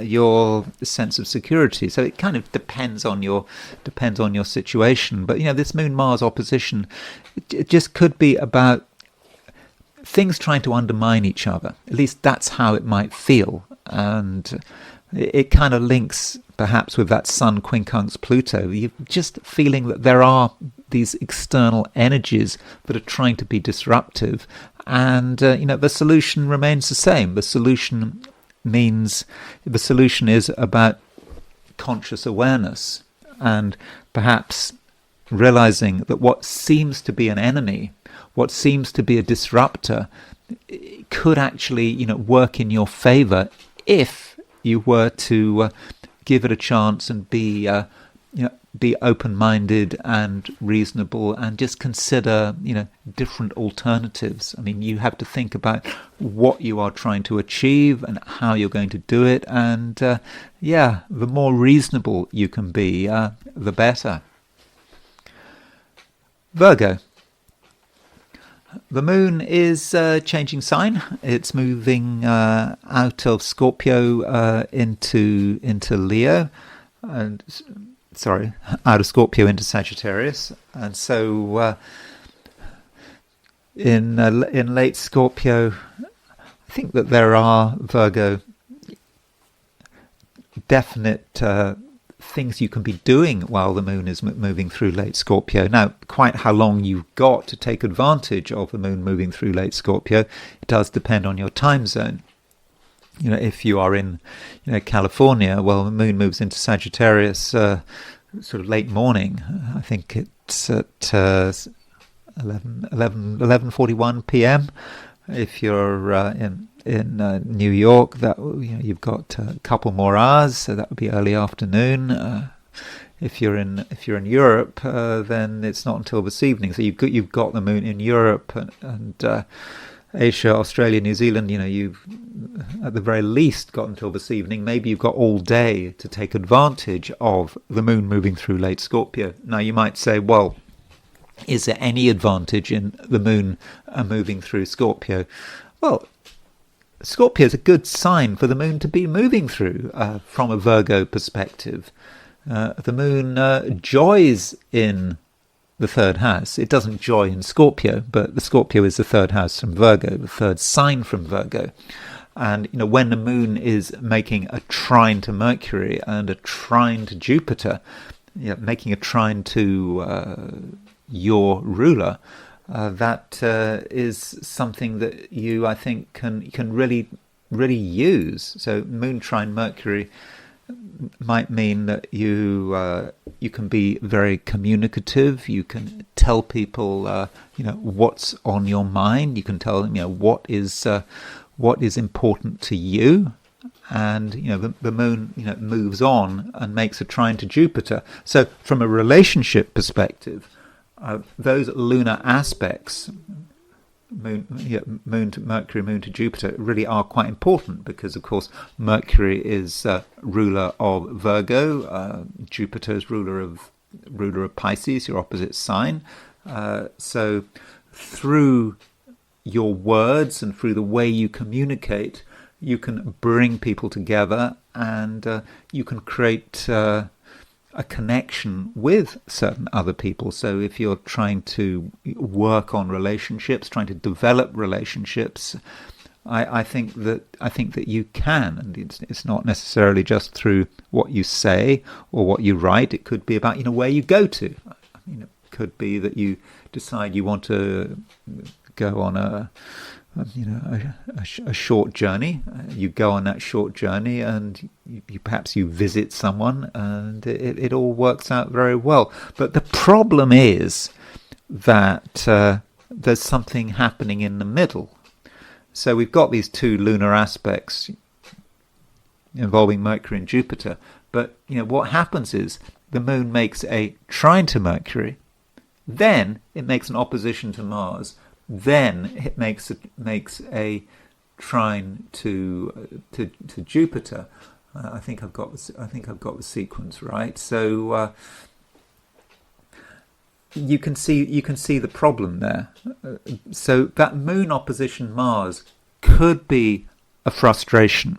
your sense of security. So it kind of depends on your situation. But this Moon-Mars opposition, it just could be about things trying to undermine each other. At least that's how it might feel. And it kind of links perhaps with that Sun quincunx Pluto. You're just feeling that there are these external energies that are trying to be disruptive, and the solution remains the same. The solution is about conscious awareness, and perhaps realizing that what seems to be an enemy, what seems to be a disruptor, could actually work in your favor if you were to give it a chance and be open-minded and reasonable, and just consider different alternatives. I mean, you have to think about what you are trying to achieve and how you're going to do it, and the more reasonable you can be, the better. Virgo. The moon is changing sign. It's moving out of Scorpio into Leo, and out of Scorpio into Sagittarius. And so in late Scorpio, I think that there are, Virgo, definite things you can be doing while the moon is moving through late Scorpio. Now, quite how long you've got to take advantage of the moon moving through late Scorpio, it does depend on your time zone. If you are in California, well, the moon moves into Sagittarius sort of late morning. I think it's at 11:41 p.m. If you're in New York, that you've got a couple more hours, so that would be early afternoon. If you're in Europe, then it's not until this evening. So you've got the moon in Europe and Asia, Australia, New Zealand. You've at the very least got until this evening. Maybe you've got all day to take advantage of the moon moving through late Scorpio. Now you might say, well, is there any advantage in the moon moving through Scorpio? Well, Scorpio is a good sign for the moon to be moving through from a Virgo perspective. The moon joys in the third house. It doesn't joy in Scorpio, but the Scorpio is the third house from Virgo, the third sign from Virgo. And when the moon is making a trine to Mercury and a trine to Jupiter, making a trine to your ruler, that is something that you, I think, can really use. So moon trine Mercury might mean that you can be very communicative. You can tell people what's on your mind. You can tell them what is important to you. And the moon moves on and makes a trine to Jupiter. So from a relationship perspective, those lunar aspects, moon to Mercury, moon to Jupiter, really are quite important because, of course, Mercury is ruler of Virgo, Jupiter is ruler of Pisces, your opposite sign. So through your words and through the way you communicate, you can bring people together and you can create a connection with certain other people. So if you're trying to work on relationships, trying to develop relationships, I think that you can, and it's not necessarily just through what you say or what you write. It could be about where you go to. It could be that you decide you want to go on a short journey. You go on that short journey and perhaps you visit someone, and it all works out very well. But the problem is that there's something happening in the middle. So we've got these two lunar aspects involving Mercury and Jupiter, but what happens is the moon makes a trine to Mercury, then it makes an opposition to Mars, then it makes a trine to Jupiter. I think I've got the sequence right. So you can see the problem there. So that moon opposition Mars could be a frustration.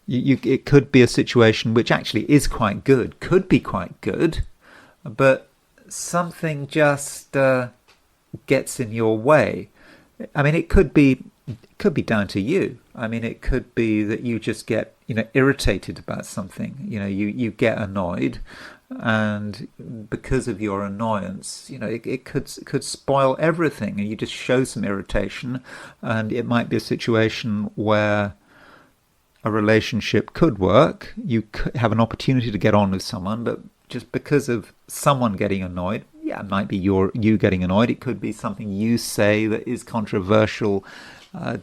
It could be a situation which actually is quite good, could be quite good, but something just gets in your way. I mean, it could be down to you. I mean, it could be that you just get irritated about something. You get annoyed, and because of your annoyance, it could spoil everything, and you just show some irritation. And it might be a situation where a relationship could work. You could have an opportunity to get on with someone, but just because of someone getting annoyed, it might be you getting annoyed. It could be something you say that is controversial,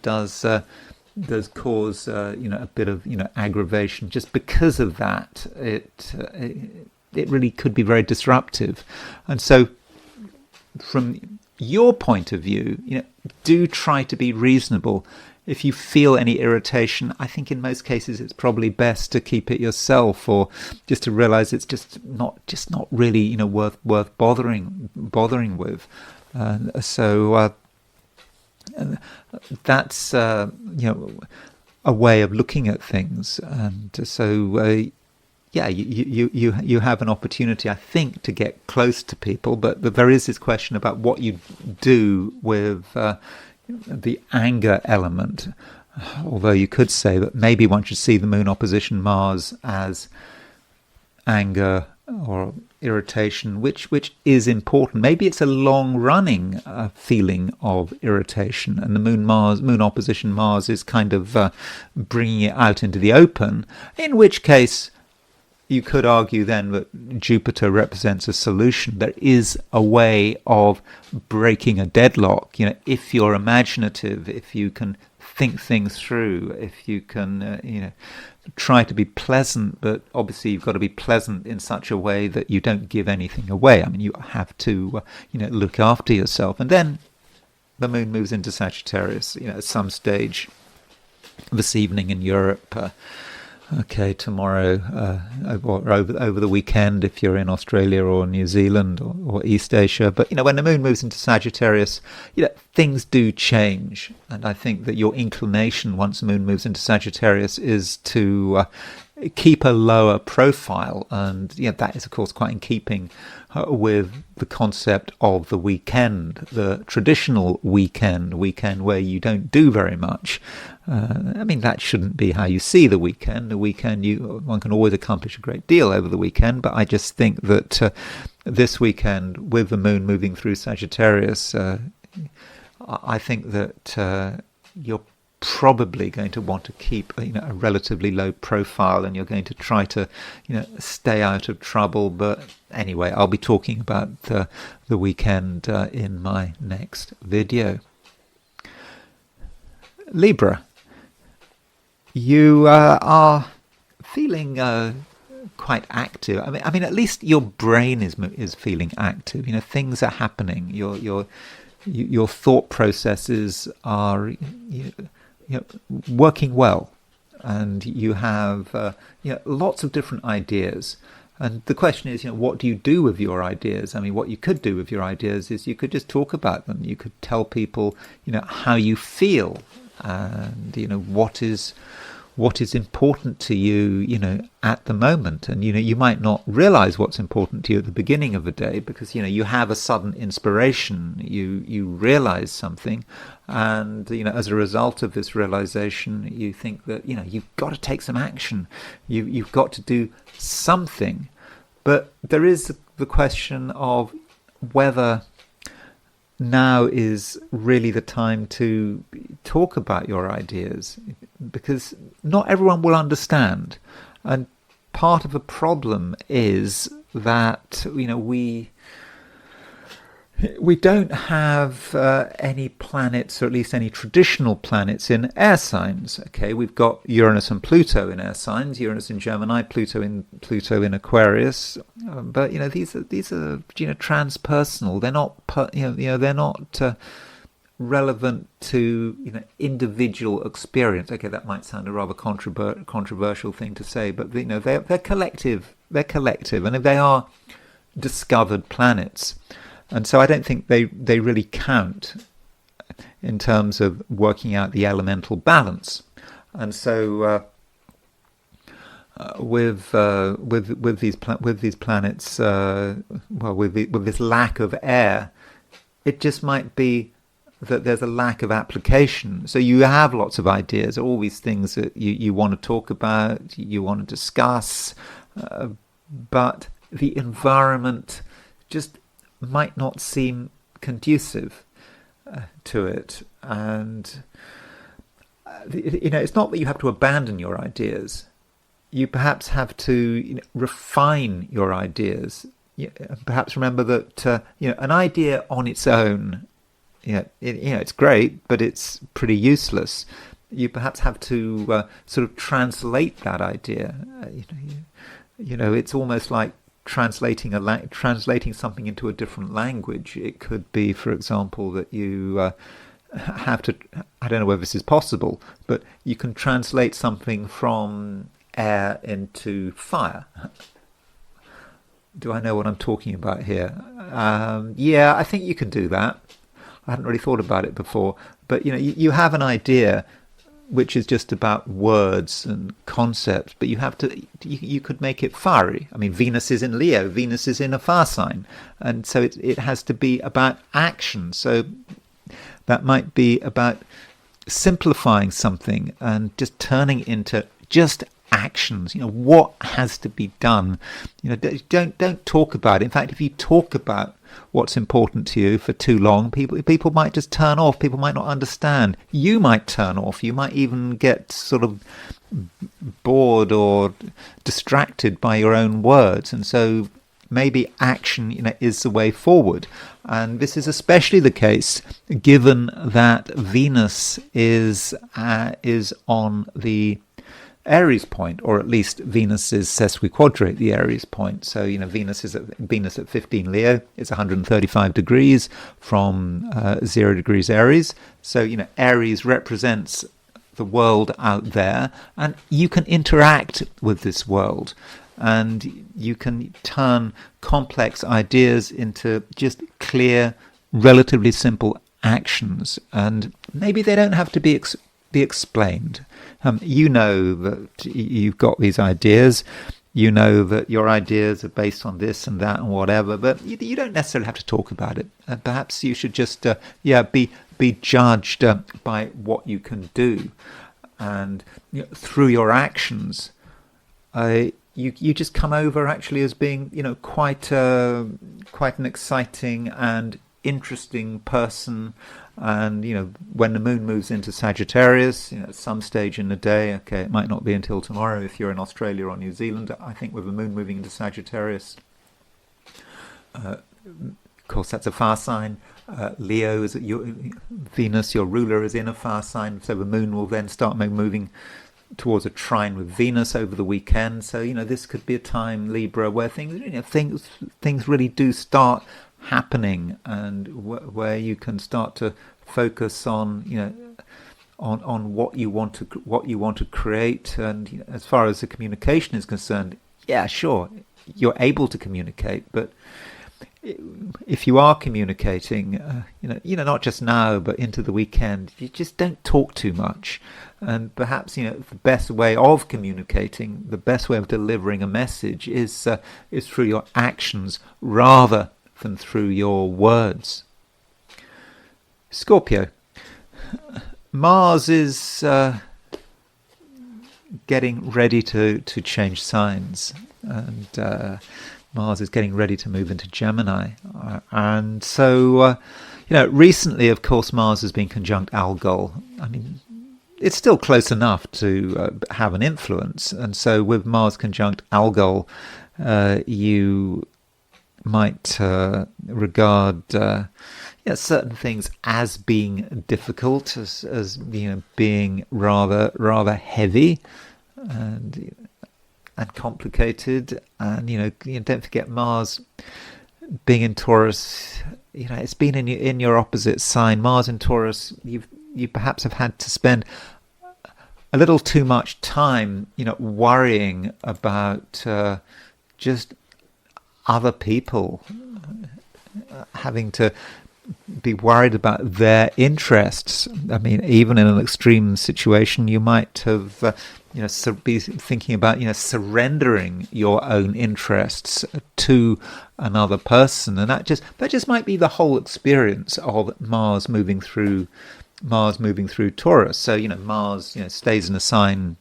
does cause a bit of aggravation. Just because of that, it really could be very disruptive. And so, from your point of view, do try to be reasonable. If you feel any irritation, I think in most cases it's probably best to keep it yourself, or just to realize it's just not really worth bothering with. So That's a way of looking at things, and so you have an opportunity, I think, to get close to people. But there is this question about what you do with the anger element. Although you could say that maybe one should see the moon opposition Mars as anger or irritation, which is important. Maybe it's a long-running feeling of irritation, and the moon opposition Mars is kind of bringing it out into the open. In which case, you could argue then that Jupiter represents a solution. There is a way of breaking a deadlock. If you're imaginative, if you can think things through, if you can, try to be pleasant, but obviously you've got to be pleasant in such a way that you don't give anything away. I mean, you have to, look after yourself. And then the moon moves into Sagittarius, at some stage this evening in Europe. Tomorrow, or over the weekend if you're in Australia or New Zealand or East Asia. But, when the moon moves into Sagittarius, things do change. And I think that your inclination once the moon moves into Sagittarius is to keep a lower profile. And that is, of course, quite in keeping with the concept of the weekend, the traditional weekend where you don't do very much. That shouldn't be how you see the weekend. The weekend, one can always accomplish a great deal over the weekend, but I just think that this weekend, with the moon moving through Sagittarius, I think that you're probably going to want to keep a relatively low profile, and you're going to try to stay out of trouble. But anyway, I'll be talking about the weekend in my next video. Libra, you are feeling quite active. I mean, at least your brain is feeling active. Things are happening. Your thought processes are working well, and you have lots of different ideas. And the question is, what do you do with your ideas? I mean, what you could do with your ideas is you could just talk about them. You could tell people, how you feel, and what is important to you, at the moment. And you might not realize what's important to you at the beginning of the day, because you have a sudden inspiration, you realize something, and as a result of this realization, you think that you've got to take some action, you've got to do something. But there is the question of whether now is really the time to talk about your ideas, because not everyone will understand. And part of the problem is that we don't have any planets, or at least any traditional planets, in air signs. Okay, we've got Uranus and Pluto in air signs. Uranus in Gemini, Pluto in Aquarius. But these are transpersonal. They're not they're not relevant to individual experience. Okay, that might sound a rather controversial thing to say, but they're collective. They're collective, and they are discovered planets. And so I don't think they really count in terms of working out the elemental balance. And so with these planets, with this lack of air, it just might be that there's a lack of application. So you have lots of ideas, all these things that you want to talk about, you want to discuss, but the environment just might not seem conducive to it. And it's not that you have to abandon your ideas. You perhaps have to refine your ideas. Perhaps remember that an idea on its own, it's great, but it's pretty useless. You perhaps have to sort of translate that idea. It's almost like translating something into a different language. It could be, for example, that you have to, I don't know whether this is possible, but you can translate something from air into fire. Do I know what I'm talking about here? I think you can do that. I hadn't really thought about it before. But you have an idea which is just about words and concepts, but you could make it fiery. I mean, Venus is in Leo, Venus is in a fire sign, and so it has to be about action. So that might be about simplifying something and just turning it into just actions. What has to be done. Don't talk about it. In fact, if you talk about what's important to you for too long, people might just turn off. People might not understand. You might turn off. You might even get sort of bored or distracted by your own words. And so maybe action is the way forward. And this is especially the case given that Venus is on the Aries point, or at least Venus is sesquiquadrate the Aries point. So Venus at 15 Leo. It's 135 degrees from 0 degrees Aries. So Aries represents the world out there, and you can interact with this world, and you can turn complex ideas into just clear, relatively simple actions, and maybe they don't have to be explained. You know that you've got these ideas. You know that your ideas are based on this and that and whatever, but you don't necessarily have to talk about it. Perhaps you should just be judged by what you can do, and through your actions, you just come over actually as being quite an exciting and interesting person. And when the moon moves into Sagittarius, at some stage in the day, okay, it might not be until tomorrow if you're in Australia or New Zealand, I think, with the moon moving into Sagittarius, of course that's a fire sign. Leo is Venus, your ruler, is in a fire sign, so the moon will then start moving towards a trine with Venus over the weekend. So this could be a time, Libra, where things really do start happening, and where you can start to focus on on what you want to create. And as far as the communication is concerned, yeah, sure, you're able to communicate, but if you are communicating, not just now but into the weekend, you just don't talk too much. And perhaps the best way of communicating, the best way of delivering a message is through your actions rather than through your words. Scorpio. Mars is getting ready to change signs, and Mars is getting ready to move into Gemini. And so, recently, of course, Mars has been conjunct Algol. I mean, it's still close enough to have an influence. And so with Mars conjunct Algol, you might regard certain things as being difficult, as being rather heavy and complicated. And don't forget Mars being in Taurus. It's been in your opposite sign. Mars in Taurus, you perhaps have had to spend a little too much time worrying about just other people, having to be worried about their interests. I mean, even in an extreme situation, you might have be thinking about surrendering your own interests to another person, and that just might be the whole experience of Mars moving through Taurus. So Mars stays in a sign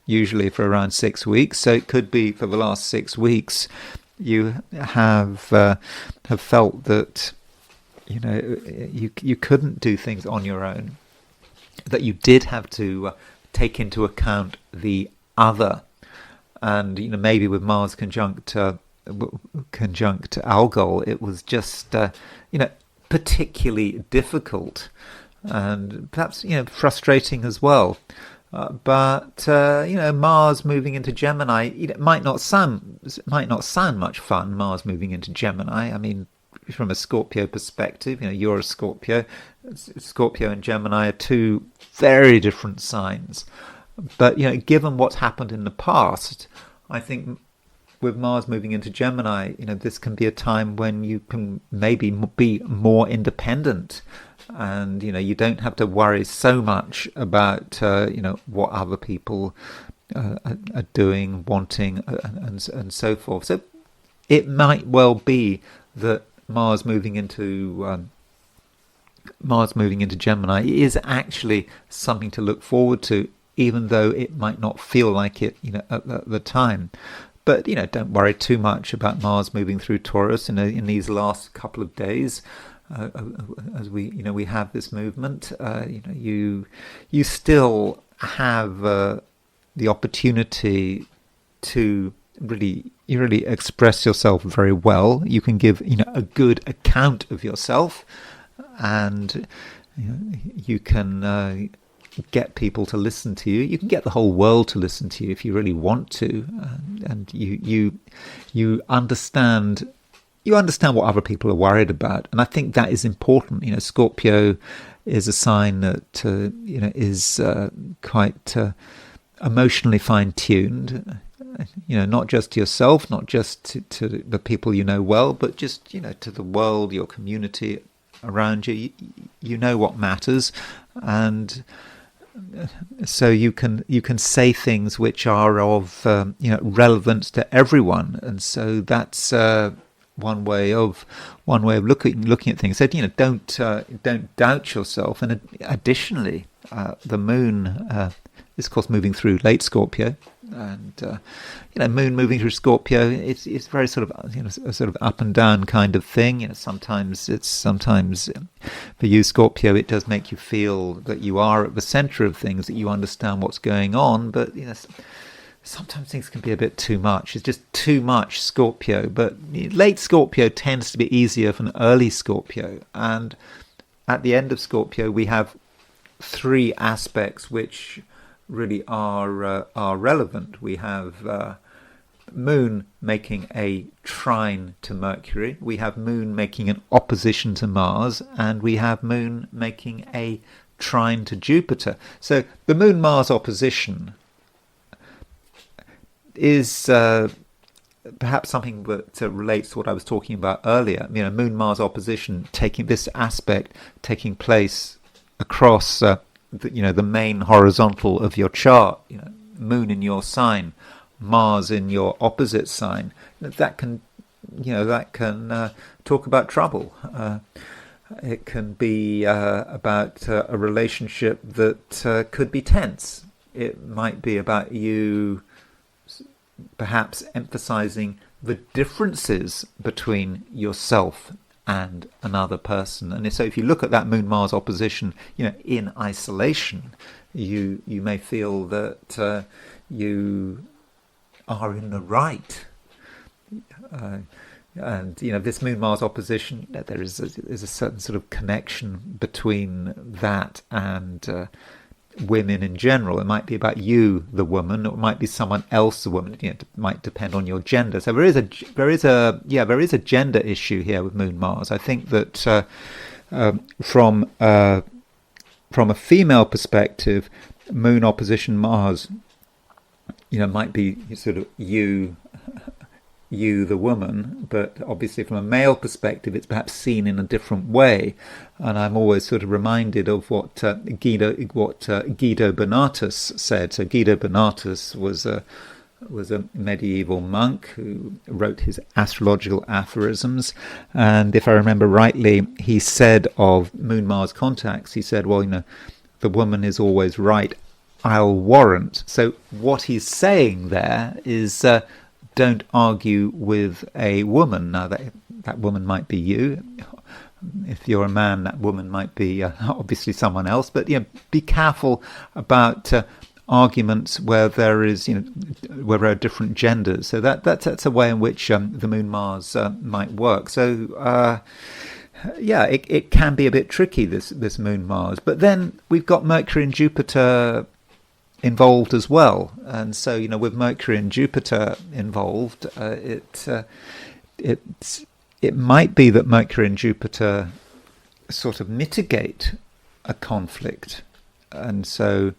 usually for around 6 weeks. So it could be for the last 6 weeks you have felt that you couldn't do things on your own, that you did have to take into account the other. And maybe with Mars conjunct Algol, it was just particularly difficult and perhaps frustrating as well. But Mars moving into Gemini, it might not sound much fun. Mars moving into Gemini. I mean, from a Scorpio perspective, you're a Scorpio. Scorpio and Gemini are two very different signs. But given what's happened in the past, I think with Mars moving into Gemini, this can be a time when you can maybe be more independent and you don't have to worry so much about what other people are doing, wanting, and so forth. So it might well be that Mars moving into Gemini is actually something to look forward to, even though it might not feel like it, at the time. But don't worry too much about Mars moving through Taurus in these last couple of days, as we have this movement. You still have the opportunity to really express yourself very well. You can give a good account of yourself, and you can get people to listen to you. You can get the whole world to listen to you if you really want to, and you understand what other people are worried about, and I think that is important. Scorpio is a sign that is quite emotionally fine-tuned. Not just to yourself, not just to the people you know well, but just to the world, your community around you. You know what matters, and so you can say things which are of relevance to everyone, and so that's one way of looking at things. So don't doubt yourself. And additionally, the moon is of course moving through late Scorpio, and moon moving through Scorpio, it's very sort of a sort of up and down kind of thing. Sometimes for you, Scorpio, it does make you feel that you are at the center of things, that you understand what's going on, but sometimes things can be a bit too much. It's just too much Scorpio. But late Scorpio tends to be easier than early Scorpio, and at the end of Scorpio we have three aspects which really are relevant. We have Moon making a trine to Mercury, we have Moon making an opposition to Mars, and we have Moon making a trine to Jupiter. So the Moon-Mars opposition is perhaps something that relates to what I was talking about earlier. Moon-Mars opposition, this aspect taking place across the main horizontal of your chart. Moon in your sign, Mars in your opposite sign. That can talk about trouble. It can be about a relationship that could be tense. It might be about you perhaps emphasizing the differences between yourself and another person. And so if you look at that Moon-Mars opposition, in isolation, you may feel that you are in the right. And this Moon-Mars opposition, there is a certain sort of connection between that and women in general. It might be about you, the woman, or it might be someone else, the woman. It might depend on your gender. So there is a gender issue here with Moon-Mars. I think that from a female perspective, Moon opposition Mars, might be sort of you the woman, but obviously from a male perspective it's perhaps seen in a different way. And I'm always sort of reminded of what Guido Bonatus said. So Guido Bonatus was a medieval monk who wrote his astrological aphorisms, and if I remember rightly, he said of Moon-Mars contacts, he said, well, the woman is always right, I'll warrant. So what he's saying there is don't argue with a woman. Now that woman might be you. If you're a man, that woman might be obviously someone else. But be careful about arguments where there are different genders. So that's a way in which the Moon-Mars might work. So it can be a bit tricky, this Moon-Mars. But then we've got Mercury and Jupiter involved as well, and so with Mercury and Jupiter involved, it might be that Mercury and Jupiter sort of mitigate a conflict. And so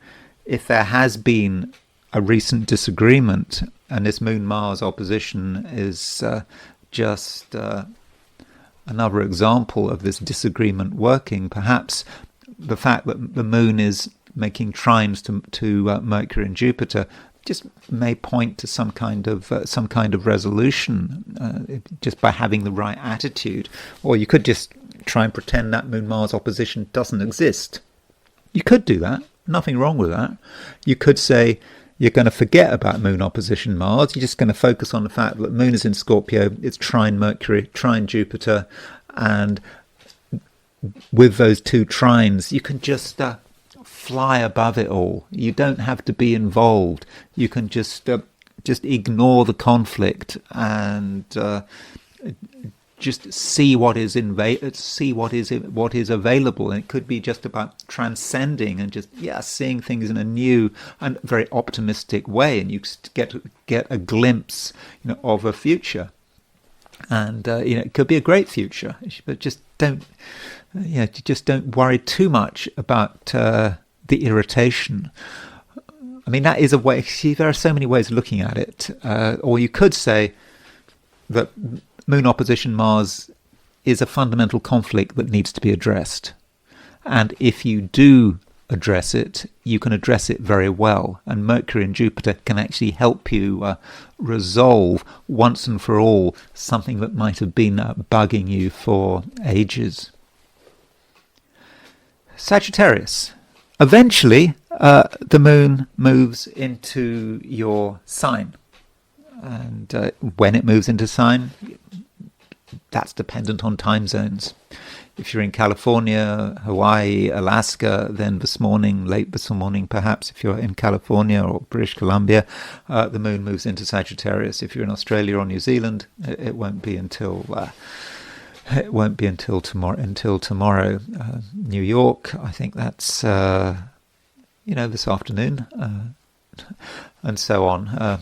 if there has been a recent disagreement and this Moon-Mars opposition is just another example of this disagreement working, perhaps the fact that the moon is making trines to Mercury and Jupiter just may point to some kind of resolution, just by having the right attitude. Or you could just try and pretend that Moon-Mars opposition doesn't exist. You could do that. Nothing wrong with that. You could say you're going to forget about Moon opposition Mars. You're just going to focus on the fact that Moon is in Scorpio, it's trine Mercury, trine Jupiter, and with those two trines, you can just fly above it all. You don't have to be involved. You can just ignore the conflict and just see what is what is available. And it could be just about transcending and just seeing things in a new and very optimistic way, and you get a glimpse, of a future. And it could be a great future, but just don't worry too much about the irritation. I mean, that is a way. See, there are so many ways of looking at it. Or you could say that Moon opposition Mars is a fundamental conflict that needs to be addressed. And if you do address it, you can address it very well. And Mercury and Jupiter can actually help you resolve once and for all something that might have been bugging you for ages. Sagittarius. Eventually, the moon moves into your sign. And when it moves into sign, that's dependent on time zones. If you're in California, Hawaii, Alaska, then late this morning perhaps, if you're in California or British Columbia, the moon moves into Sagittarius. If you're in Australia or New Zealand, it won't be until tomorrow. New York, I think that's this afternoon, and so on.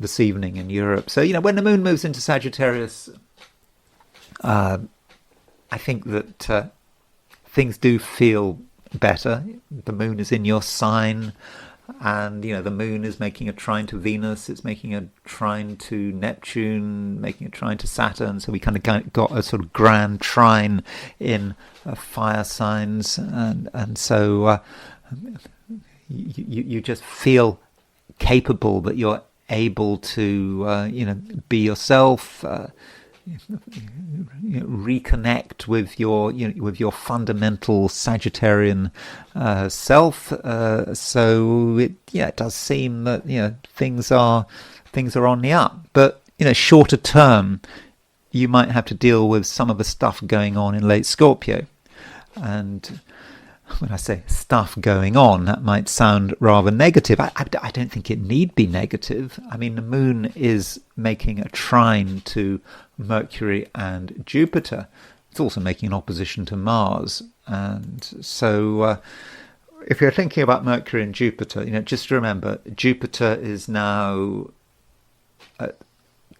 This evening in Europe. So when the moon moves into Sagittarius, I think that things do feel better. The moon is in your sign, and the moon is making a trine to Venus, it's making a trine to Neptune, making a trine to Saturn, so we kind of got a sort of grand trine in fire signs, and so you just feel capable, that you're able to be yourself, reconnect with your fundamental Sagittarian self. So it does seem that things are on the up. But shorter term, you might have to deal with some of the stuff going on in late Scorpio. And when I say stuff going on, that might sound rather negative. I don't think it need be negative. I mean, the moon is making a trine to Mercury and Jupiter. It's also making an opposition to Mars. And so if you're thinking about Mercury and Jupiter, just remember, Jupiter is now at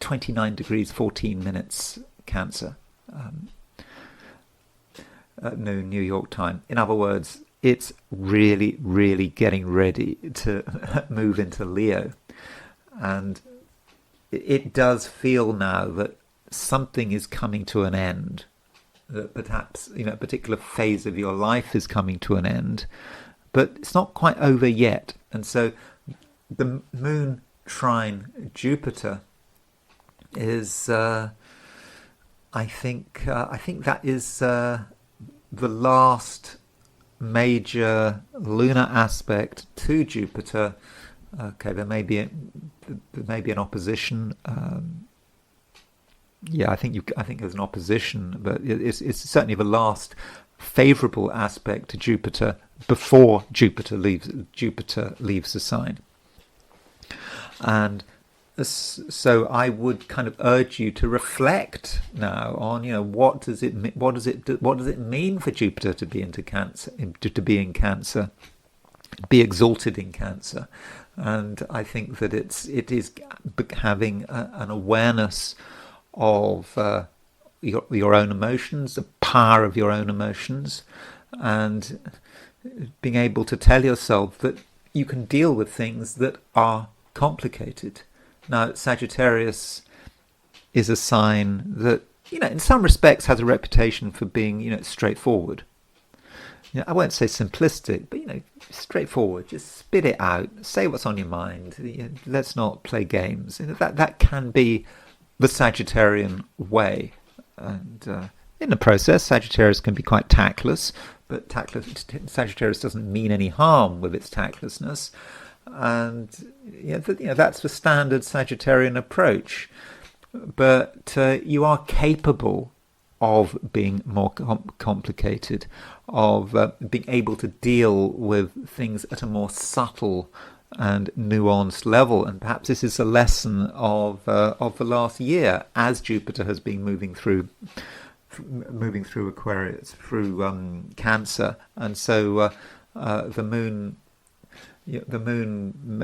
29 degrees 14 minutes Cancer. At noon New York time. In other words, it's really, really getting ready to move into Leo. And it does feel now that something is coming to an end, that perhaps a particular phase of your life is coming to an end, but it's not quite over yet. And so the moon trine Jupiter is I think that is the last major lunar aspect to Jupiter. Okay, there may be an opposition. I think there's an opposition, but it's certainly the last favourable aspect to Jupiter before Jupiter leaves the sign. And so I would kind of urge you to reflect now on what does it mean for Jupiter to be into Cancer, to be in Cancer, be exalted in Cancer. And I think that it is having an awareness of your own emotions, the power of your own emotions, and being able to tell yourself that you can deal with things that are complicated. Now, Sagittarius is a sign that in some respects has a reputation for being, straightforward. I won't say simplistic, but, straightforward. Just spit it out. Say what's on your mind. Let's not play games. That can be the Sagittarian way. And in the process, Sagittarius can be quite tactless, but Sagittarius doesn't mean any harm with its tactlessness. And that's the standard Sagittarian approach. But you are capable of being more complicated, of being able to deal with things at a more subtle and nuanced level. And perhaps this is a lesson of the last year, as Jupiter has been moving through Aquarius, through Cancer, and so the moon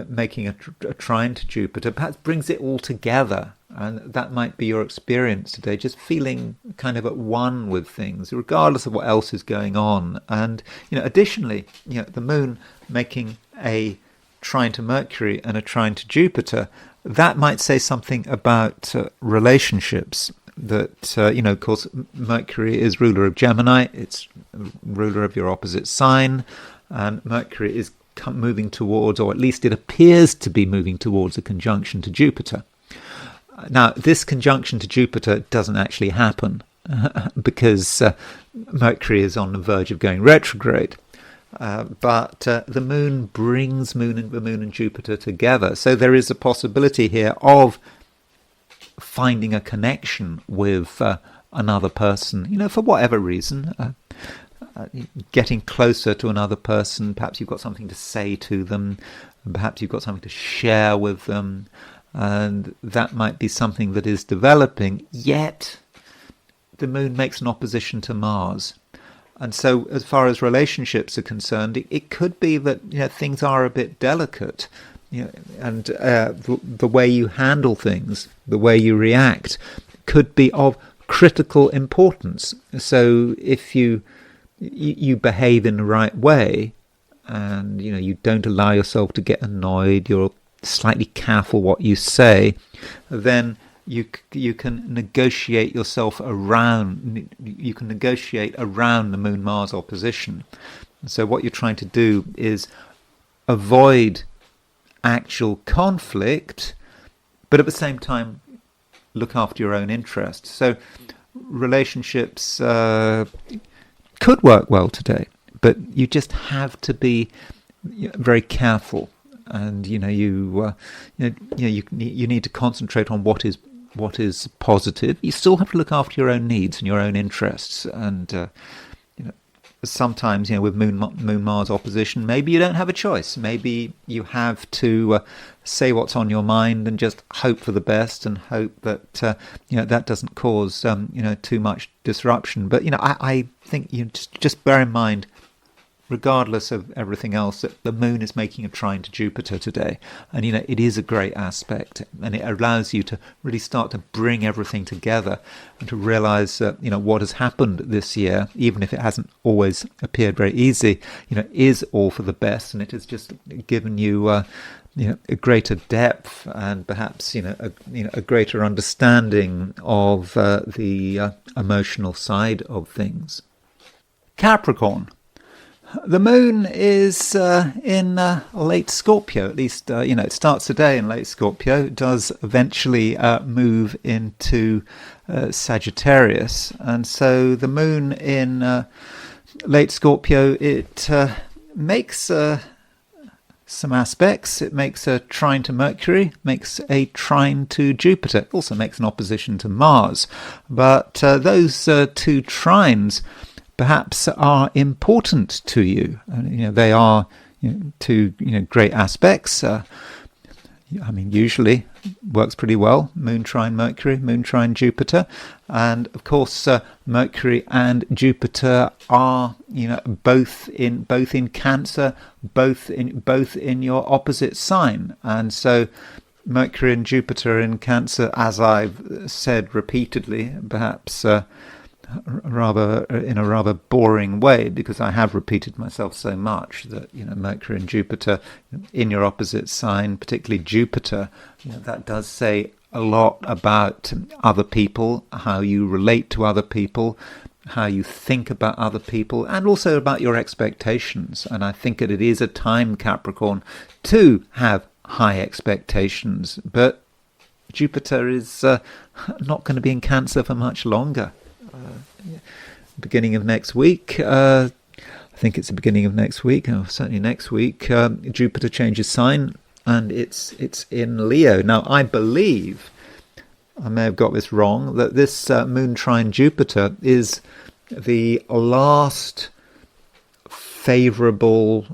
making a trine to Jupiter perhaps brings it all together. And that might be your experience today, just feeling kind of at one with things, regardless of what else is going on. And, additionally, the moon making a trine to Mercury and a trine to Jupiter, that might say something about relationships. That, of course, Mercury is ruler of Gemini, it's ruler of your opposite sign, and Mercury is moving towards, or at least it appears to be moving towards, a conjunction to Jupiter. Now, this conjunction to Jupiter doesn't actually happen because Mercury is on the verge of going retrograde. But the moon brings the moon and Jupiter together. So there is a possibility here of finding a connection with another person, for whatever reason. Getting closer to another person. Perhaps you've got something to say to them. Perhaps you've got something to share with them. And that might be something that is developing, yet the moon makes an opposition to Mars. And so as far as relationships are concerned, it could be that things are a bit delicate, and the way you handle things, the way you react, could be of critical importance. So if you behave in the right way, and you don't allow yourself to get annoyed, you're slightly careful what you say, then you can negotiate yourself around. You can negotiate around the Moon-Mars opposition. So what you're trying to do is avoid actual conflict, but at the same time look after your own interests. So relationships could work well today, but you just have to be very careful. And you need to concentrate on what is positive. You still have to look after your own needs and your own interests. And sometimes with Moon Mars opposition, maybe you don't have a choice. Maybe you have to say what's on your mind and just hope for the best and hope that that doesn't cause too much disruption. But I think you just bear in mind, regardless of everything else, that the moon is making a trine to Jupiter today. And, it is a great aspect, and it allows you to really start to bring everything together and to realize that, what has happened this year, even if it hasn't always appeared very easy, is all for the best. And it has just given you, a greater depth and perhaps, a greater understanding of the emotional side of things. Capricorn. The moon is in late Scorpio, at least, it starts today in late Scorpio. It does eventually move into Sagittarius. And so the moon in late Scorpio, it makes some aspects. It makes a trine to Mercury, makes a trine to Jupiter. It also makes an opposition to Mars. But those two trines perhaps are important to you. They are two great aspects. Usually works pretty well. Moon trine Mercury, Moon trine Jupiter, and of course Mercury and Jupiter are both in Cancer, both in your opposite sign, and so Mercury and Jupiter in Cancer, as I've said repeatedly, perhaps rather in a rather boring way, because I have repeated myself so much, that Mercury and Jupiter in your opposite sign, particularly Jupiter, that does say a lot about other people, how you relate to other people, how you think about other people, and also about your expectations. And I think that it is a time, Capricorn, to have high expectations. But Jupiter is not going to be in Cancer for much longer. Beginning of next week, I think it's the beginning of next week, or certainly next week, Jupiter changes sign, and it's in Leo. Now, I believe, I may have got this wrong, that this moon trine Jupiter is the last favourable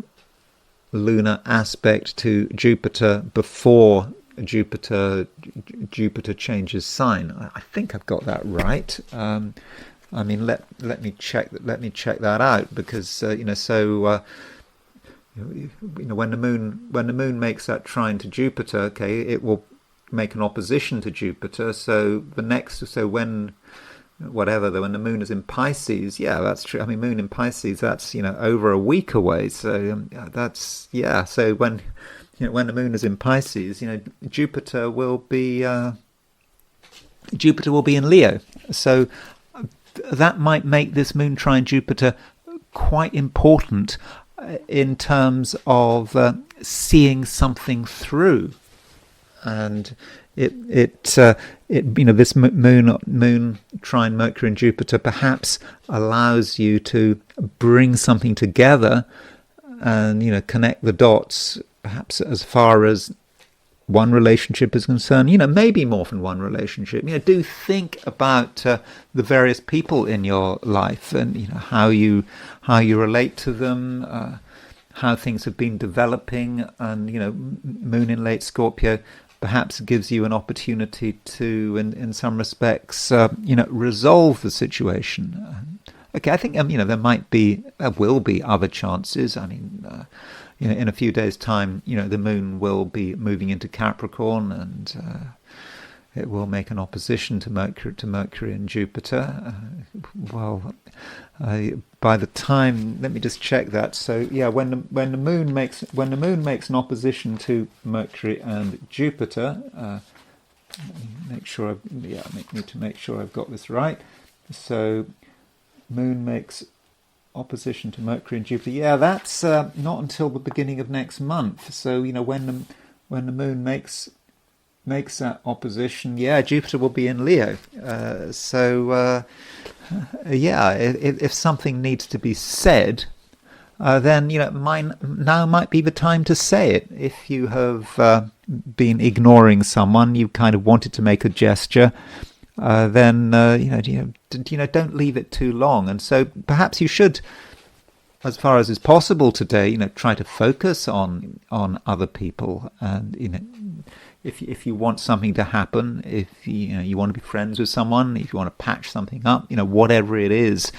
lunar aspect to Jupiter before Jupiter changes sign. I think I've got that right. I mean, let me check that out, because when the moon makes that trine to Jupiter, okay, it will make an opposition to Jupiter. So when the moon is in Pisces, yeah, that's true. I mean, moon in Pisces, that's over a week away. So So when the moon is in Pisces, Jupiter will be in Leo. So that might make this moon trine Jupiter quite important in terms of seeing something through, and this moon trine Mercury and Jupiter perhaps allows you to bring something together and connect the dots, perhaps as far as one relationship is concerned, maybe more than one relationship. Do think about the various people in your life, and how you relate to them, how things have been developing, and moon in late Scorpio perhaps gives you an opportunity to, in some respects, resolve the situation. Okay, I think there will be other chances. I mean, in a few days' time, the moon will be moving into Capricorn, and it will make an opposition to Mercury and Jupiter. By the time, let me just check that. So yeah, when the moon makes an opposition to Mercury and Jupiter, need to make sure I've got this right. So moon makes opposition to Mercury and Jupiter. Yeah, that's not until the beginning of next month. So when the moon makes that opposition, yeah, Jupiter will be in Leo. If something needs to be said, then now might be the time to say it. If you have been ignoring someone, you kind of wanted to make a gesture, then don't leave it too long. And so perhaps you should, as far as is possible today, try to focus on other people. And if you want something to happen, if you want to be friends with someone, if you want to patch something up, whatever it is,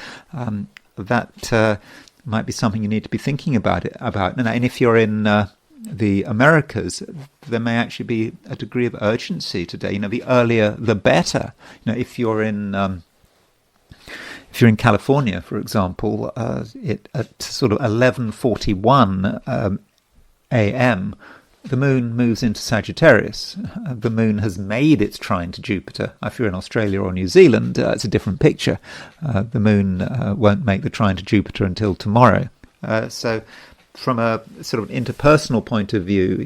that might be something you need to be thinking about. And if you're in the Americas, there may actually be a degree of urgency today. The earlier, the better. If you're in California, for example, at sort of 11:41 a.m., the moon moves into Sagittarius. The moon has made its trine to Jupiter. If you're in Australia or New Zealand, it's a different picture. The moon won't make the trine to Jupiter until tomorrow. So from a sort of interpersonal point of view,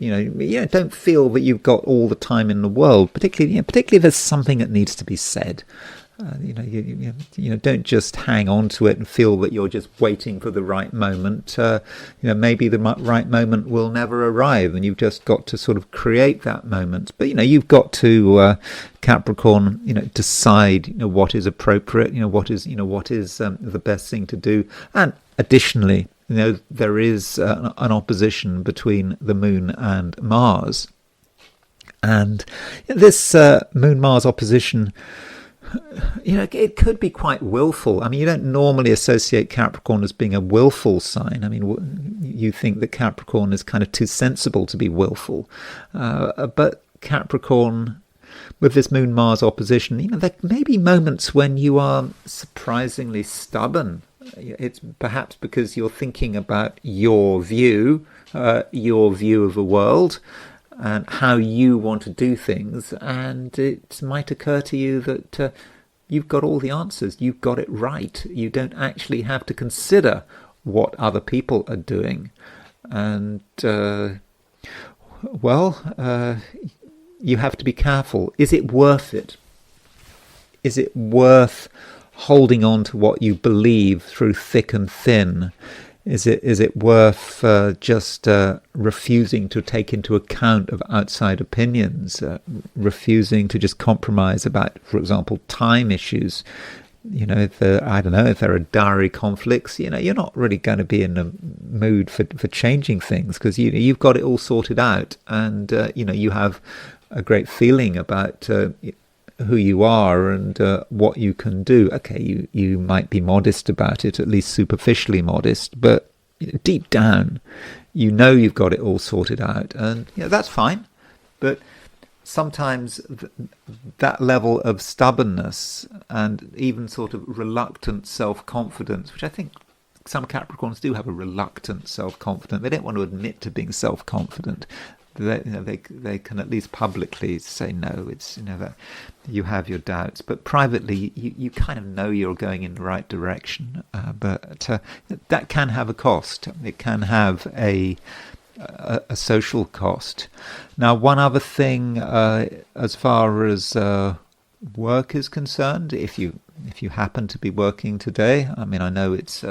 don't feel that you've got all the time in the world, particularly if there's something that needs to be said. Don't just hang on to it and feel that you're just waiting for the right moment. Maybe the right moment will never arrive, and you've just got to sort of create that moment. But you've got to Capricorn, decide what is appropriate, what is the best thing to do. And additionally, there is an opposition between the moon and Mars, and this moon-Mars opposition, it could be quite willful. I mean, you don't normally associate Capricorn as being a willful sign. I mean, you think that Capricorn is kind of too sensible to be willful. But Capricorn, with this Moon-Mars opposition, there may be moments when you are surprisingly stubborn. It's perhaps because you're thinking about your view of the world, and how you want to do things, and it might occur to you that you've got all the answers, you've got it right. You don't actually have to consider what other people are doing. And, you have to be careful. Is it worth it? Is it worth holding on to what you believe through thick and thin? Is it worth just refusing to take into account of outside opinions, refusing to just compromise about, for example, time issues? If there are diary conflicts, you're not really going to be in the mood for changing things, because you've got it all sorted out, and you have a great feeling about who you are and what you can do. Okay, you might be modest about it, at least superficially modest, but deep down, you've got it all sorted out, and that's fine. But sometimes that level of stubbornness and even sort of reluctant self-confidence, which I think some Capricorns do have a reluctant self-confidence. They don't want to admit to being self-confident. They can at least publicly say no. It's that you have your doubts, but privately you kind of know you're going in the right direction. But that can have a cost. It can have a social cost. Now, one other thing, as far as work is concerned, if you happen to be working today, I mean, I know it's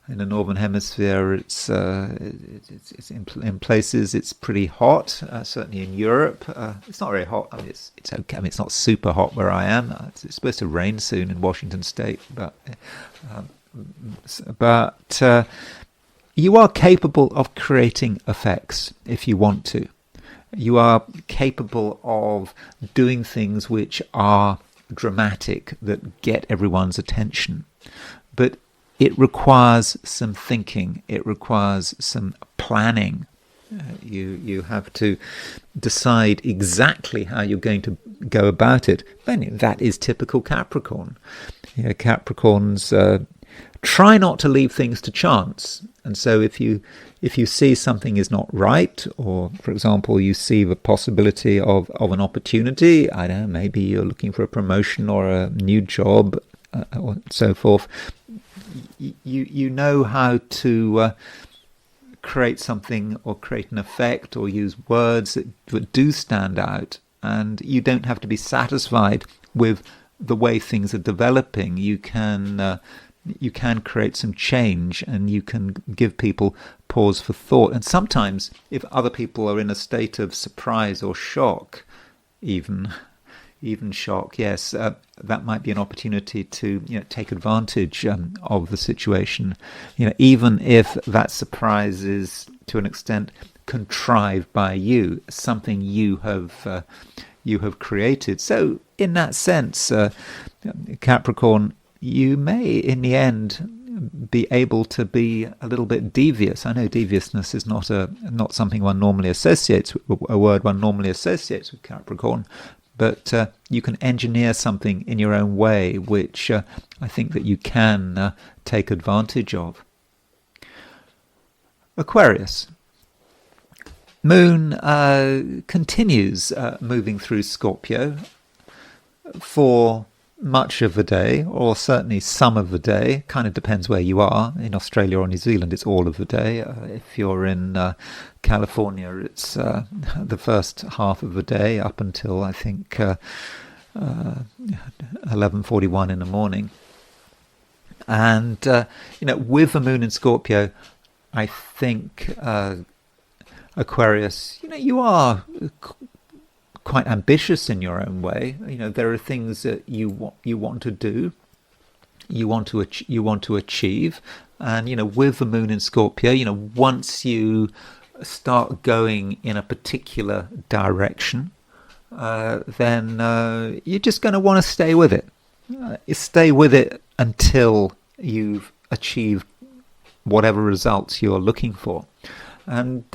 in the northern hemisphere, it's in places it's pretty hot. Certainly in Europe, it's not very hot. I mean, it's okay. I mean, it's not super hot where I am. It's supposed to rain soon in Washington State, but you are capable of creating effects if you want to. You are capable of doing things which are dramatic, that get everyone's attention. But it requires some thinking. It requires some planning. You have to decide exactly how you're going to go about it. And that is typical Capricorn. Capricorns try not to leave things to chance. And so if you see something is not right, or, for example, you see the possibility of an opportunity, I don't know, maybe you're looking for a promotion or a new job, or so forth, you know how to create something or create an effect or use words that do stand out, and you don't have to be satisfied with the way things are developing. You can create some change, and you can give people pause for thought. And sometimes, if other people are in a state of surprise or shock, even shock, yes, that might be an opportunity to take advantage of the situation. Even if that surprise is to an extent contrived by you, something you have created. So, in that sense, Capricorn, you may, in the end, be able to be a little bit devious. I know deviousness is not something one normally associates, a word one normally associates with Capricorn, but you can engineer something in your own way, which I think that you can take advantage of. Aquarius. Moon continues moving through Scorpio for much of the day, or certainly some of the day. Kind of depends where you are. In Australia or New Zealand, it's all of the day. If you're in California, it's the first half of the day up until, I think, 11:41 in the morning. And with the moon in Scorpio, I think Aquarius, you are quite ambitious in your own way. There are things that you want to do, you want to achieve, and with the moon in Scorpio, once you start going in a particular direction, then you're just going to want to stay with it. You stay with it until you've achieved whatever results you're looking for. And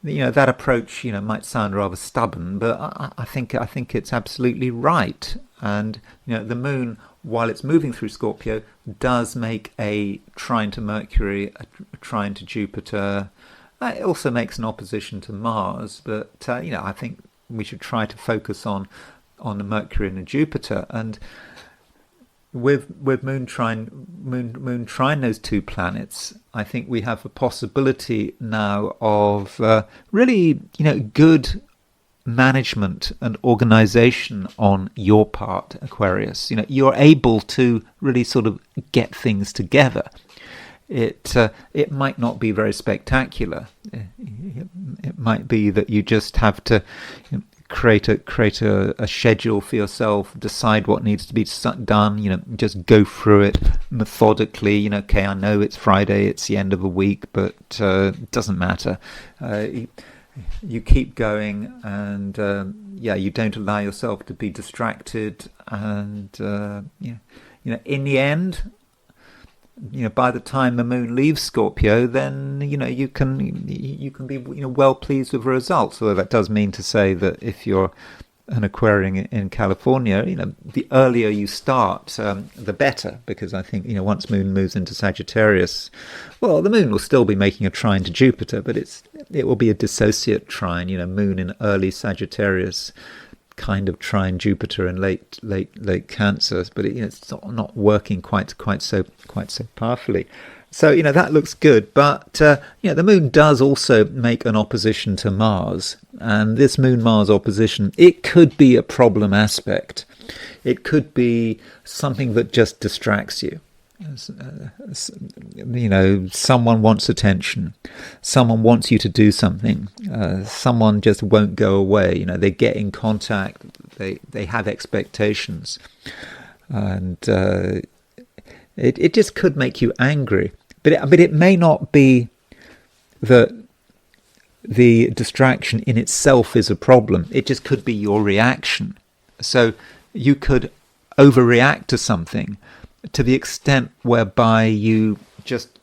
that approach, might sound rather stubborn, but I think it's absolutely right. And the moon, while it's moving through Scorpio, does make a trine to Mercury, a trine to Jupiter, It also makes an opposition to Mars, but I think we should try to focus on the Mercury and the Jupiter. And with Moon trine those two planets, I think we have a possibility now of really good management and organization on your part, Aquarius. You're able to really sort of get things together. It might not be very spectacular. It might be that you just have to create a schedule for yourself, decide what needs to be done, just go through it methodically. Okay, I know it's Friday, it's the end of a week, but it doesn't matter. You keep going, and you don't allow yourself to be distracted, and in the end, by the time the moon leaves Scorpio, then you can be well pleased with the results. Although that does mean to say that if you're an Aquarian in California, the earlier you start, the better, because I think once moon moves into Sagittarius, well, the moon will still be making a trine to Jupiter, but it will be a dissociate trine. Moon in early Sagittarius kind of trine Jupiter in late Cancer, but it's not working quite so powerfully. So that looks good, but the moon does also make an opposition to Mars, and this Moon-Mars opposition, it could be a problem aspect. It could be something that just distracts you. Someone wants attention. Someone wants you to do something. Someone just won't go away. They get in contact. They have expectations, and it just could make you angry. But it may not be that the distraction in itself is a problem. It just could be your reaction. So you could overreact to something to the extent whereby you just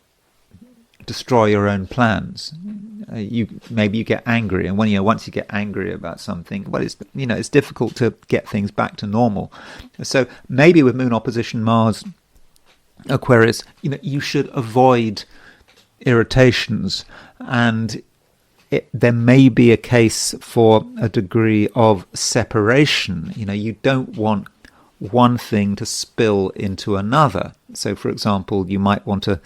destroy your own plans. Maybe you get angry, and once you get angry about something, well, it's difficult to get things back to normal. So maybe with Moon opposition Mars, Aquarius, you should avoid irritations, and there may be a case for a degree of separation. You don't want one thing to spill into another. So, for example, you might want to,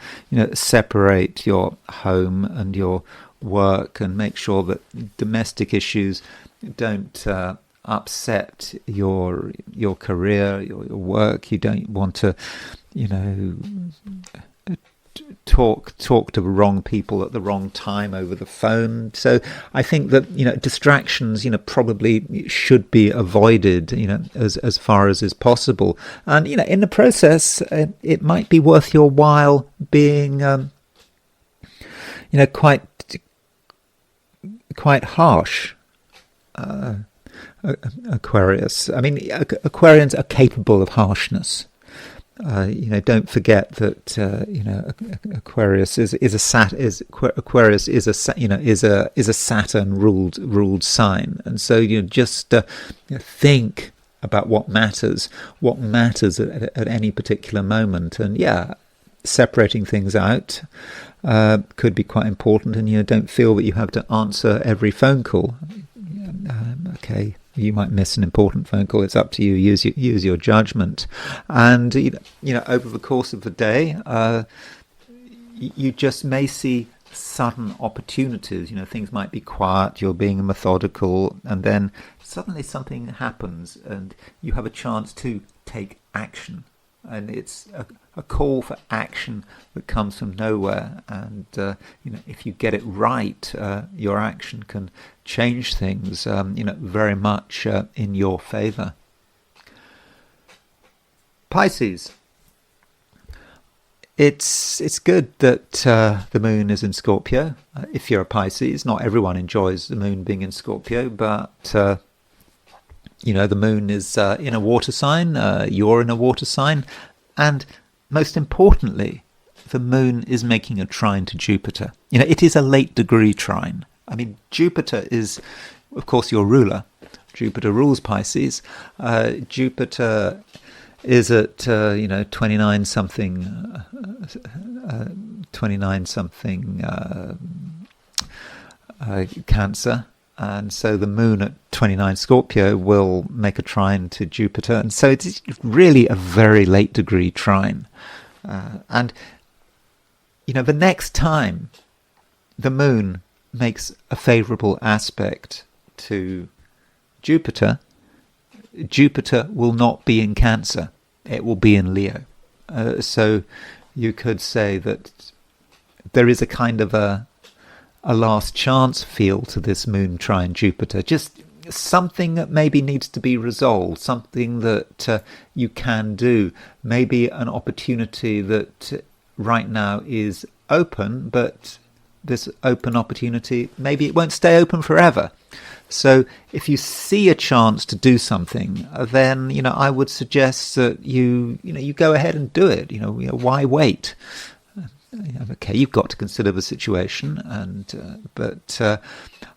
separate your home and your work and make sure that domestic issues don't upset your career, your work. You don't want to, talk to the wrong people at the wrong time over the phone. So I think that distractions probably should be avoided as far as is possible, and in the process it might be worth your while being quite harsh, Aquarius. I mean, Aquarians are capable of harshness. Don't forget that Aquarius is a Saturn ruled sign, and so just think about what matters at any particular moment, and separating things out could be quite important, and don't feel that you have to answer every phone call. Okay. You might miss an important phone call. It's up to you. Use your judgment, and over the course of the day, you just may see sudden opportunities. Things might be quiet. You're being methodical, and then suddenly something happens, and you have a chance to take action. And it's a call for action that comes from nowhere. And if you get it right, your action can change things, very much in your favour. Pisces. It's good that the moon is in Scorpio. If you're a Pisces, not everyone enjoys the moon being in Scorpio, but the moon is in a water sign, you're in a water sign, and most importantly, the moon is making a trine to Jupiter. It is a late degree trine. I mean, Jupiter is, of course, your ruler. Jupiter rules Pisces. Jupiter is at 29 something Cancer, and so the moon at 29 Scorpio will make a trine to Jupiter, and so it's really a very late degree trine. And the next time the moon makes a favourable aspect to Jupiter, Jupiter will not be in Cancer, it will be in Leo. So you could say that there is a kind of a last chance feel to this moon trine Jupiter, just something that maybe needs to be resolved, something that you can do, maybe an opportunity that right now is open, but this open opportunity, maybe it won't stay open forever. So if you see a chance to do something, then I would suggest that you go ahead and do it. Why wait? Okay, you've got to consider the situation, but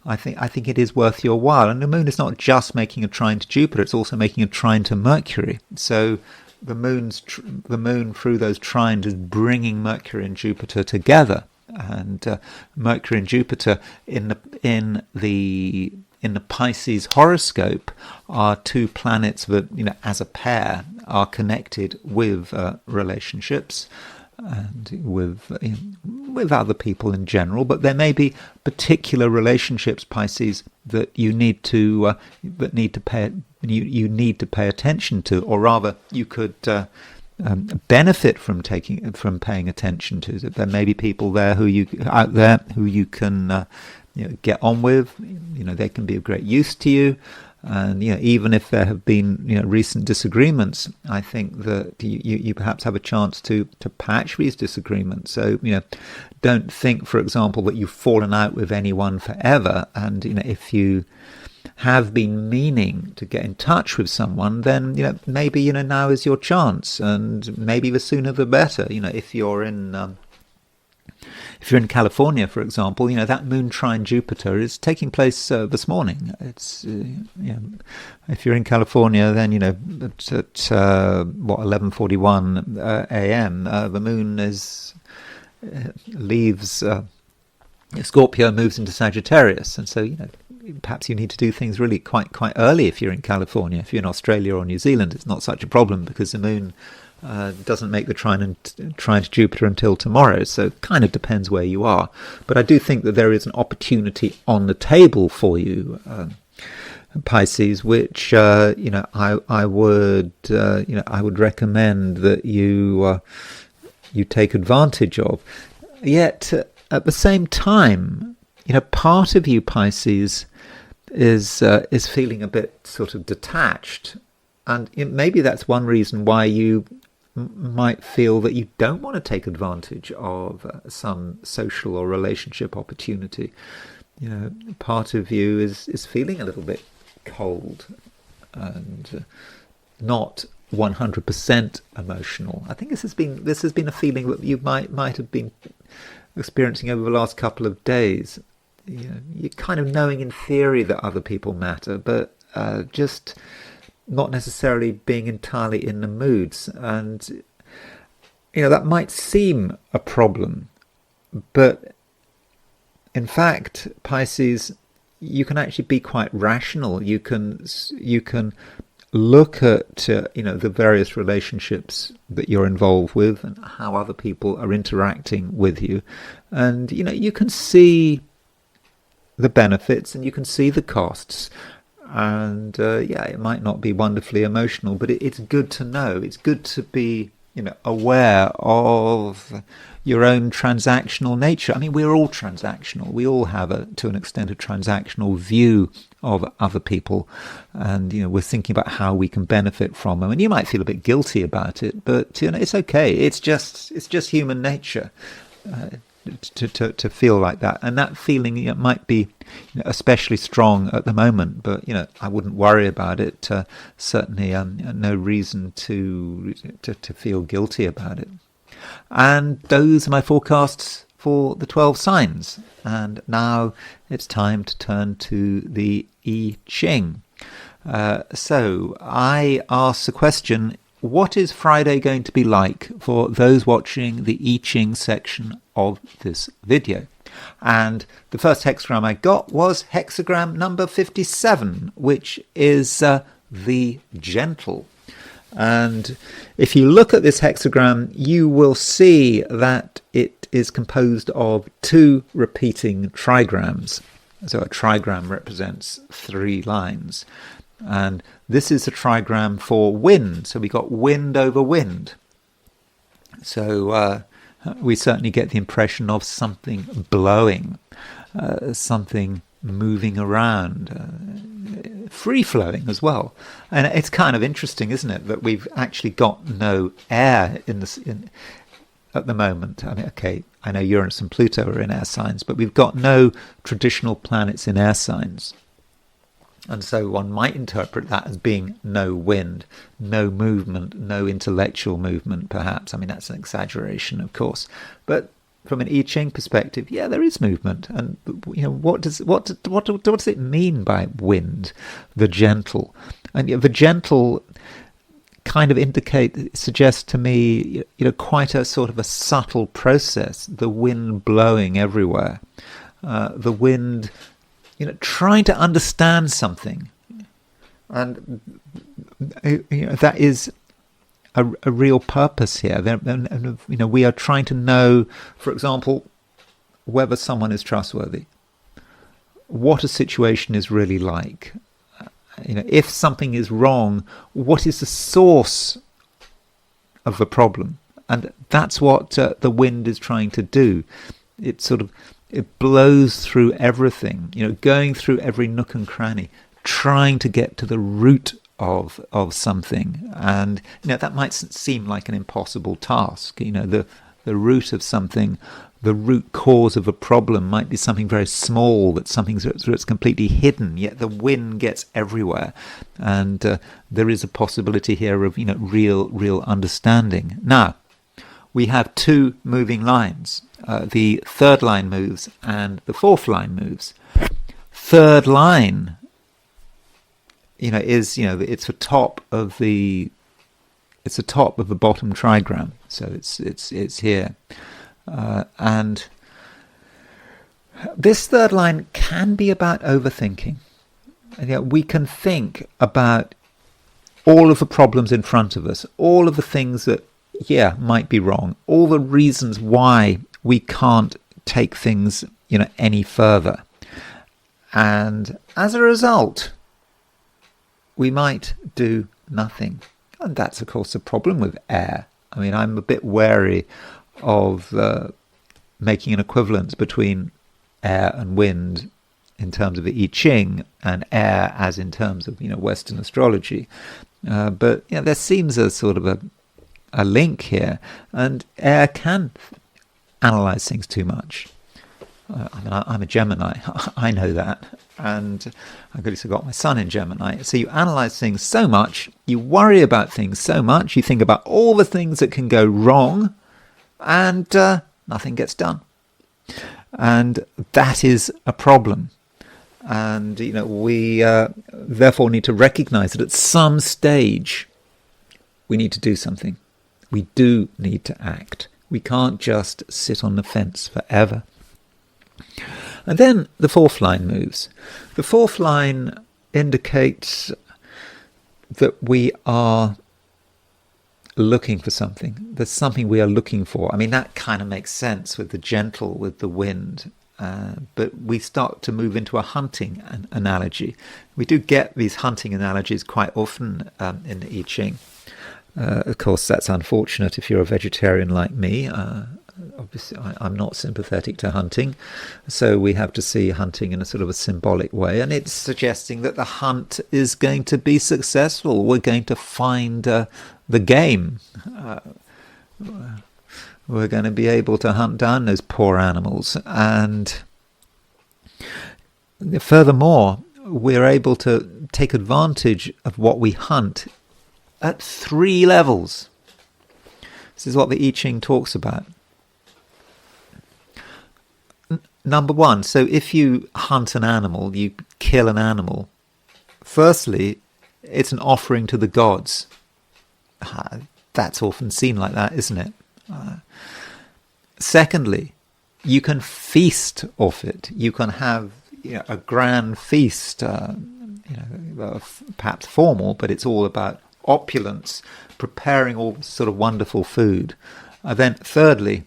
I think it is worth your while. And the moon is not just making a trine to Jupiter; it's also making a trine to Mercury. So the moon through those trines is bringing Mercury and Jupiter together, and Mercury and Jupiter in the Pisces horoscope are two planets that as a pair are connected with relationships and with other people in general, but there may be particular relationships, Pisces, that you need to pay attention to, or rather, you could benefit from paying attention to. There may be people out there who you can get on with. They can be of great use to you. And even if there have been recent disagreements, I think that you perhaps have a chance to patch these disagreements. So don't think, for example, that you've fallen out with anyone forever. And if you have been meaning to get in touch with someone, then maybe now is your chance, and maybe the sooner the better. If you're in California, for example, that moon trine Jupiter is taking place this morning. It's if you're in California, then at 11:41 a.m. The moon leaves Scorpio, moves into Sagittarius, and so perhaps you need to do things really quite early if you're in California. If you're in Australia or New Zealand, it's not such a problem because the moon doesn't make the trine to Jupiter until tomorrow, so it kind of depends where you are. But I do think that there is an opportunity on the table for you, Pisces, which I would recommend that you take advantage of. Yet at the same time, part of you, Pisces, is feeling a bit sort of detached, and maybe that's one reason why you might feel that you don't want to take advantage of some social or relationship opportunity. Part of you is feeling a little bit cold and not 100% emotional. I think this has been a feeling that you might have been experiencing over the last couple of days. You're kind of knowing in theory that other people matter, but just not necessarily being entirely in the moods. And that might seem a problem, but in fact, Pisces, you can actually be quite rational. You can look at the various relationships that you're involved with and how other people are interacting with you, and you can see the benefits and you can see the costs. And it might not be wonderfully emotional, but it's good to know. It's good to be aware of your own transactional nature. I mean, we're all transactional. We all have to an extent a transactional view of other people, and we're thinking about how we can benefit from them. And you might feel a bit guilty about it, but it's okay. It's just human nature. To feel like that, and that feeling might be especially strong at the moment, but I wouldn't worry about it. Certainly no reason to feel guilty about it. And those are my forecasts for the 12 signs, and now it's time to turn to the I Ching. So I asked the question, what is Friday going to be like for those watching the I Ching section of this video? And the first hexagram I got was hexagram number 57, which is the gentle. And if you look at this hexagram, you will see that it is composed of 2 repeating trigrams. So a trigram represents 3 lines. And this is a trigram for wind. So we got wind over wind. So we certainly get the impression of something blowing, something moving around, free-flowing as well. And it's kind of interesting, isn't it, that we've actually got no air at the moment. I mean, okay, I know Uranus and Pluto are in air signs, but we've got no traditional planets in air signs. And so one might interpret that as being no wind, no movement, no intellectual movement, perhaps. I mean, that's an exaggeration, of course. But from an I Ching perspective, yeah, there is movement. And, what does it mean by wind, the gentle? And the gentle kind of suggests to me, quite a sort of a subtle process, the wind blowing everywhere, the wind trying to understand something. And that is a real purpose here. We are trying to know, for example, whether someone is trustworthy, what a situation is really like. If something is wrong, what is the source of the problem? And that's what the wind is trying to do. It blows through everything, going through every nook and cranny, trying to get to the root of something. And that might seem like an impossible task. The root of something, the root cause of a problem might be something very small, that's completely hidden, yet the wind gets everywhere. And there is a possibility here of real understanding. Now, we have 2 moving lines. The third line moves and the fourth line moves. Third line, it's the top of the bottom trigram. So it's here, and this third line can be about overthinking. And we can think about all of the problems in front of us, all of the things that might be wrong, all the reasons why we can't take things, any further. And as a result, we might do nothing. And that's, of course, a problem with air. I mean, I'm a bit wary of making an equivalence between air and wind in terms of the I Ching and air as in terms of, Western astrology. But there seems a sort of a link here, and air can analyze things too much. I'm a Gemini, I know that, and I've also got my sun in Gemini. So you analyze things so much, you worry about things so much, you think about all the things that can go wrong, and nothing gets done. And that is a problem. And we therefore need to recognize that at some stage we need to do something. We do need to act. We can't just sit on the fence forever. And then the fourth line moves. The fourth line indicates that we are looking for something. There's something we are looking for. I mean, that kind of makes sense with the gentle, with the wind. But we start to move into a hunting analogy. We do get these hunting analogies quite often in the I Ching. Of course, that's unfortunate if you're a vegetarian like me. Obviously, I'm not sympathetic to hunting, so we have to see hunting in a sort of a symbolic way, and it's suggesting that the hunt is going to be successful. We're going to find the game. We're going to be able to hunt down those poor animals, and furthermore, we're able to take advantage of what we hunt at 3 levels. This is what the I Ching talks about. Number 1, so if you hunt an animal, you kill an animal, firstly, it's an offering to the gods. That's often seen like that, isn't it? Secondly, you can feast off it. You can have a grand feast, perhaps formal, but it's all about opulence, preparing all this sort of wonderful food. Then thirdly,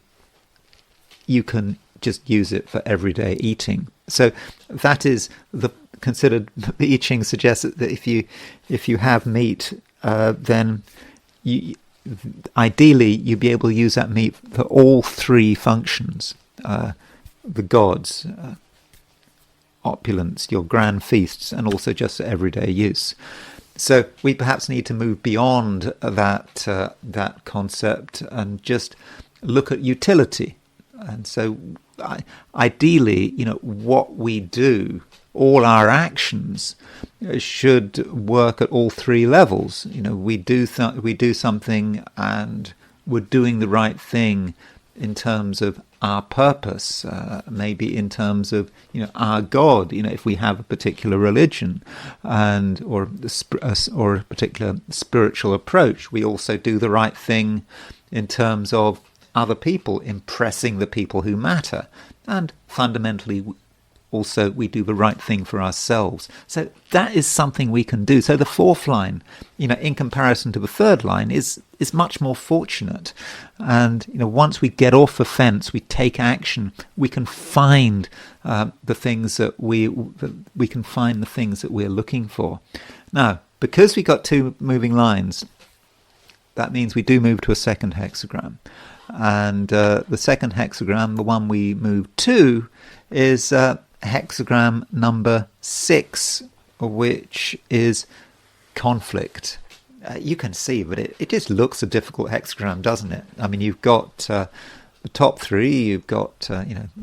you can just use it for everyday eating. So that is considered. The I Ching suggests that if you have meat, then ideally you'd be able to use that meat for all three functions: the gods, opulence, your grand feasts, and also just for everyday use. So we perhaps need to move beyond that concept and just look at utility. And so ideally, what we do, all our actions should work at all three levels. We do something and we're doing the right thing in terms of our purpose, maybe in terms of our God. If we have a particular religion or a particular spiritual approach, we also do the right thing in terms of other people, impressing the people who matter, and fundamentally also we do the right thing for ourselves. So that is something we can do. So the fourth line, in comparison to the third line, is much more fortunate. And once we get off the fence, we take action, we can find the things that we can find the things that we're looking for. Now, because we got two moving lines, that means we do move to a second hexagram. And the second hexagram, the one we move to, is hexagram number 6, which is conflict. You can see, but it just looks a difficult hexagram, doesn't it? I mean, you've got the top three, you've got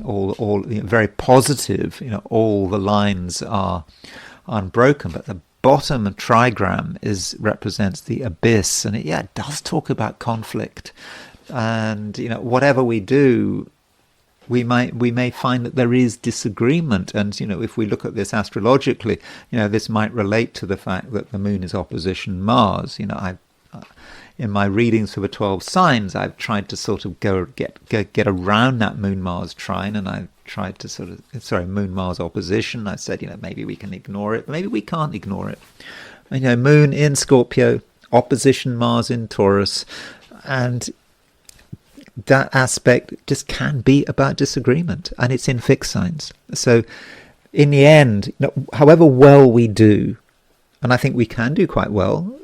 all very positive. All the lines are unbroken, but the bottom trigram represents the abyss, and it does talk about conflict. And whatever we do, we may find that there is disagreement. And if we look at this astrologically, this might relate to the fact that the moon is opposition Mars. In my readings for the 12 signs, I've tried to sort of get around that moon Mars trine, and I've tried to moon Mars opposition. I said maybe we can ignore it, maybe we can't ignore it. Moon in Scorpio, opposition Mars in Taurus, and that aspect just can be about disagreement, and it's in fixed signs. So in the end, however well we do, and I think we can do quite well,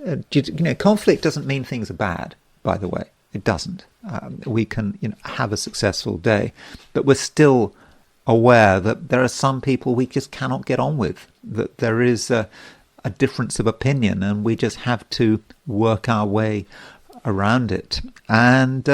conflict doesn't mean things are bad, by the way. It doesn't. We can have a successful day, but we're still aware that there are some people we just cannot get on with, that there is a difference of opinion, and we just have to work our way around it. And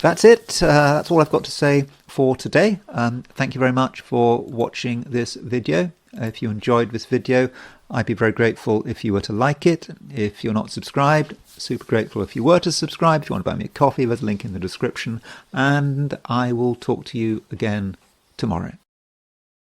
that's it. That's all I've got to say for today. Thank you very much for watching this video. If you enjoyed this video, I'd be very grateful if you were to like it. If you're not subscribed, super grateful if you were to subscribe. If you want to buy me a coffee, there's a link in the description. And I will talk to you again tomorrow.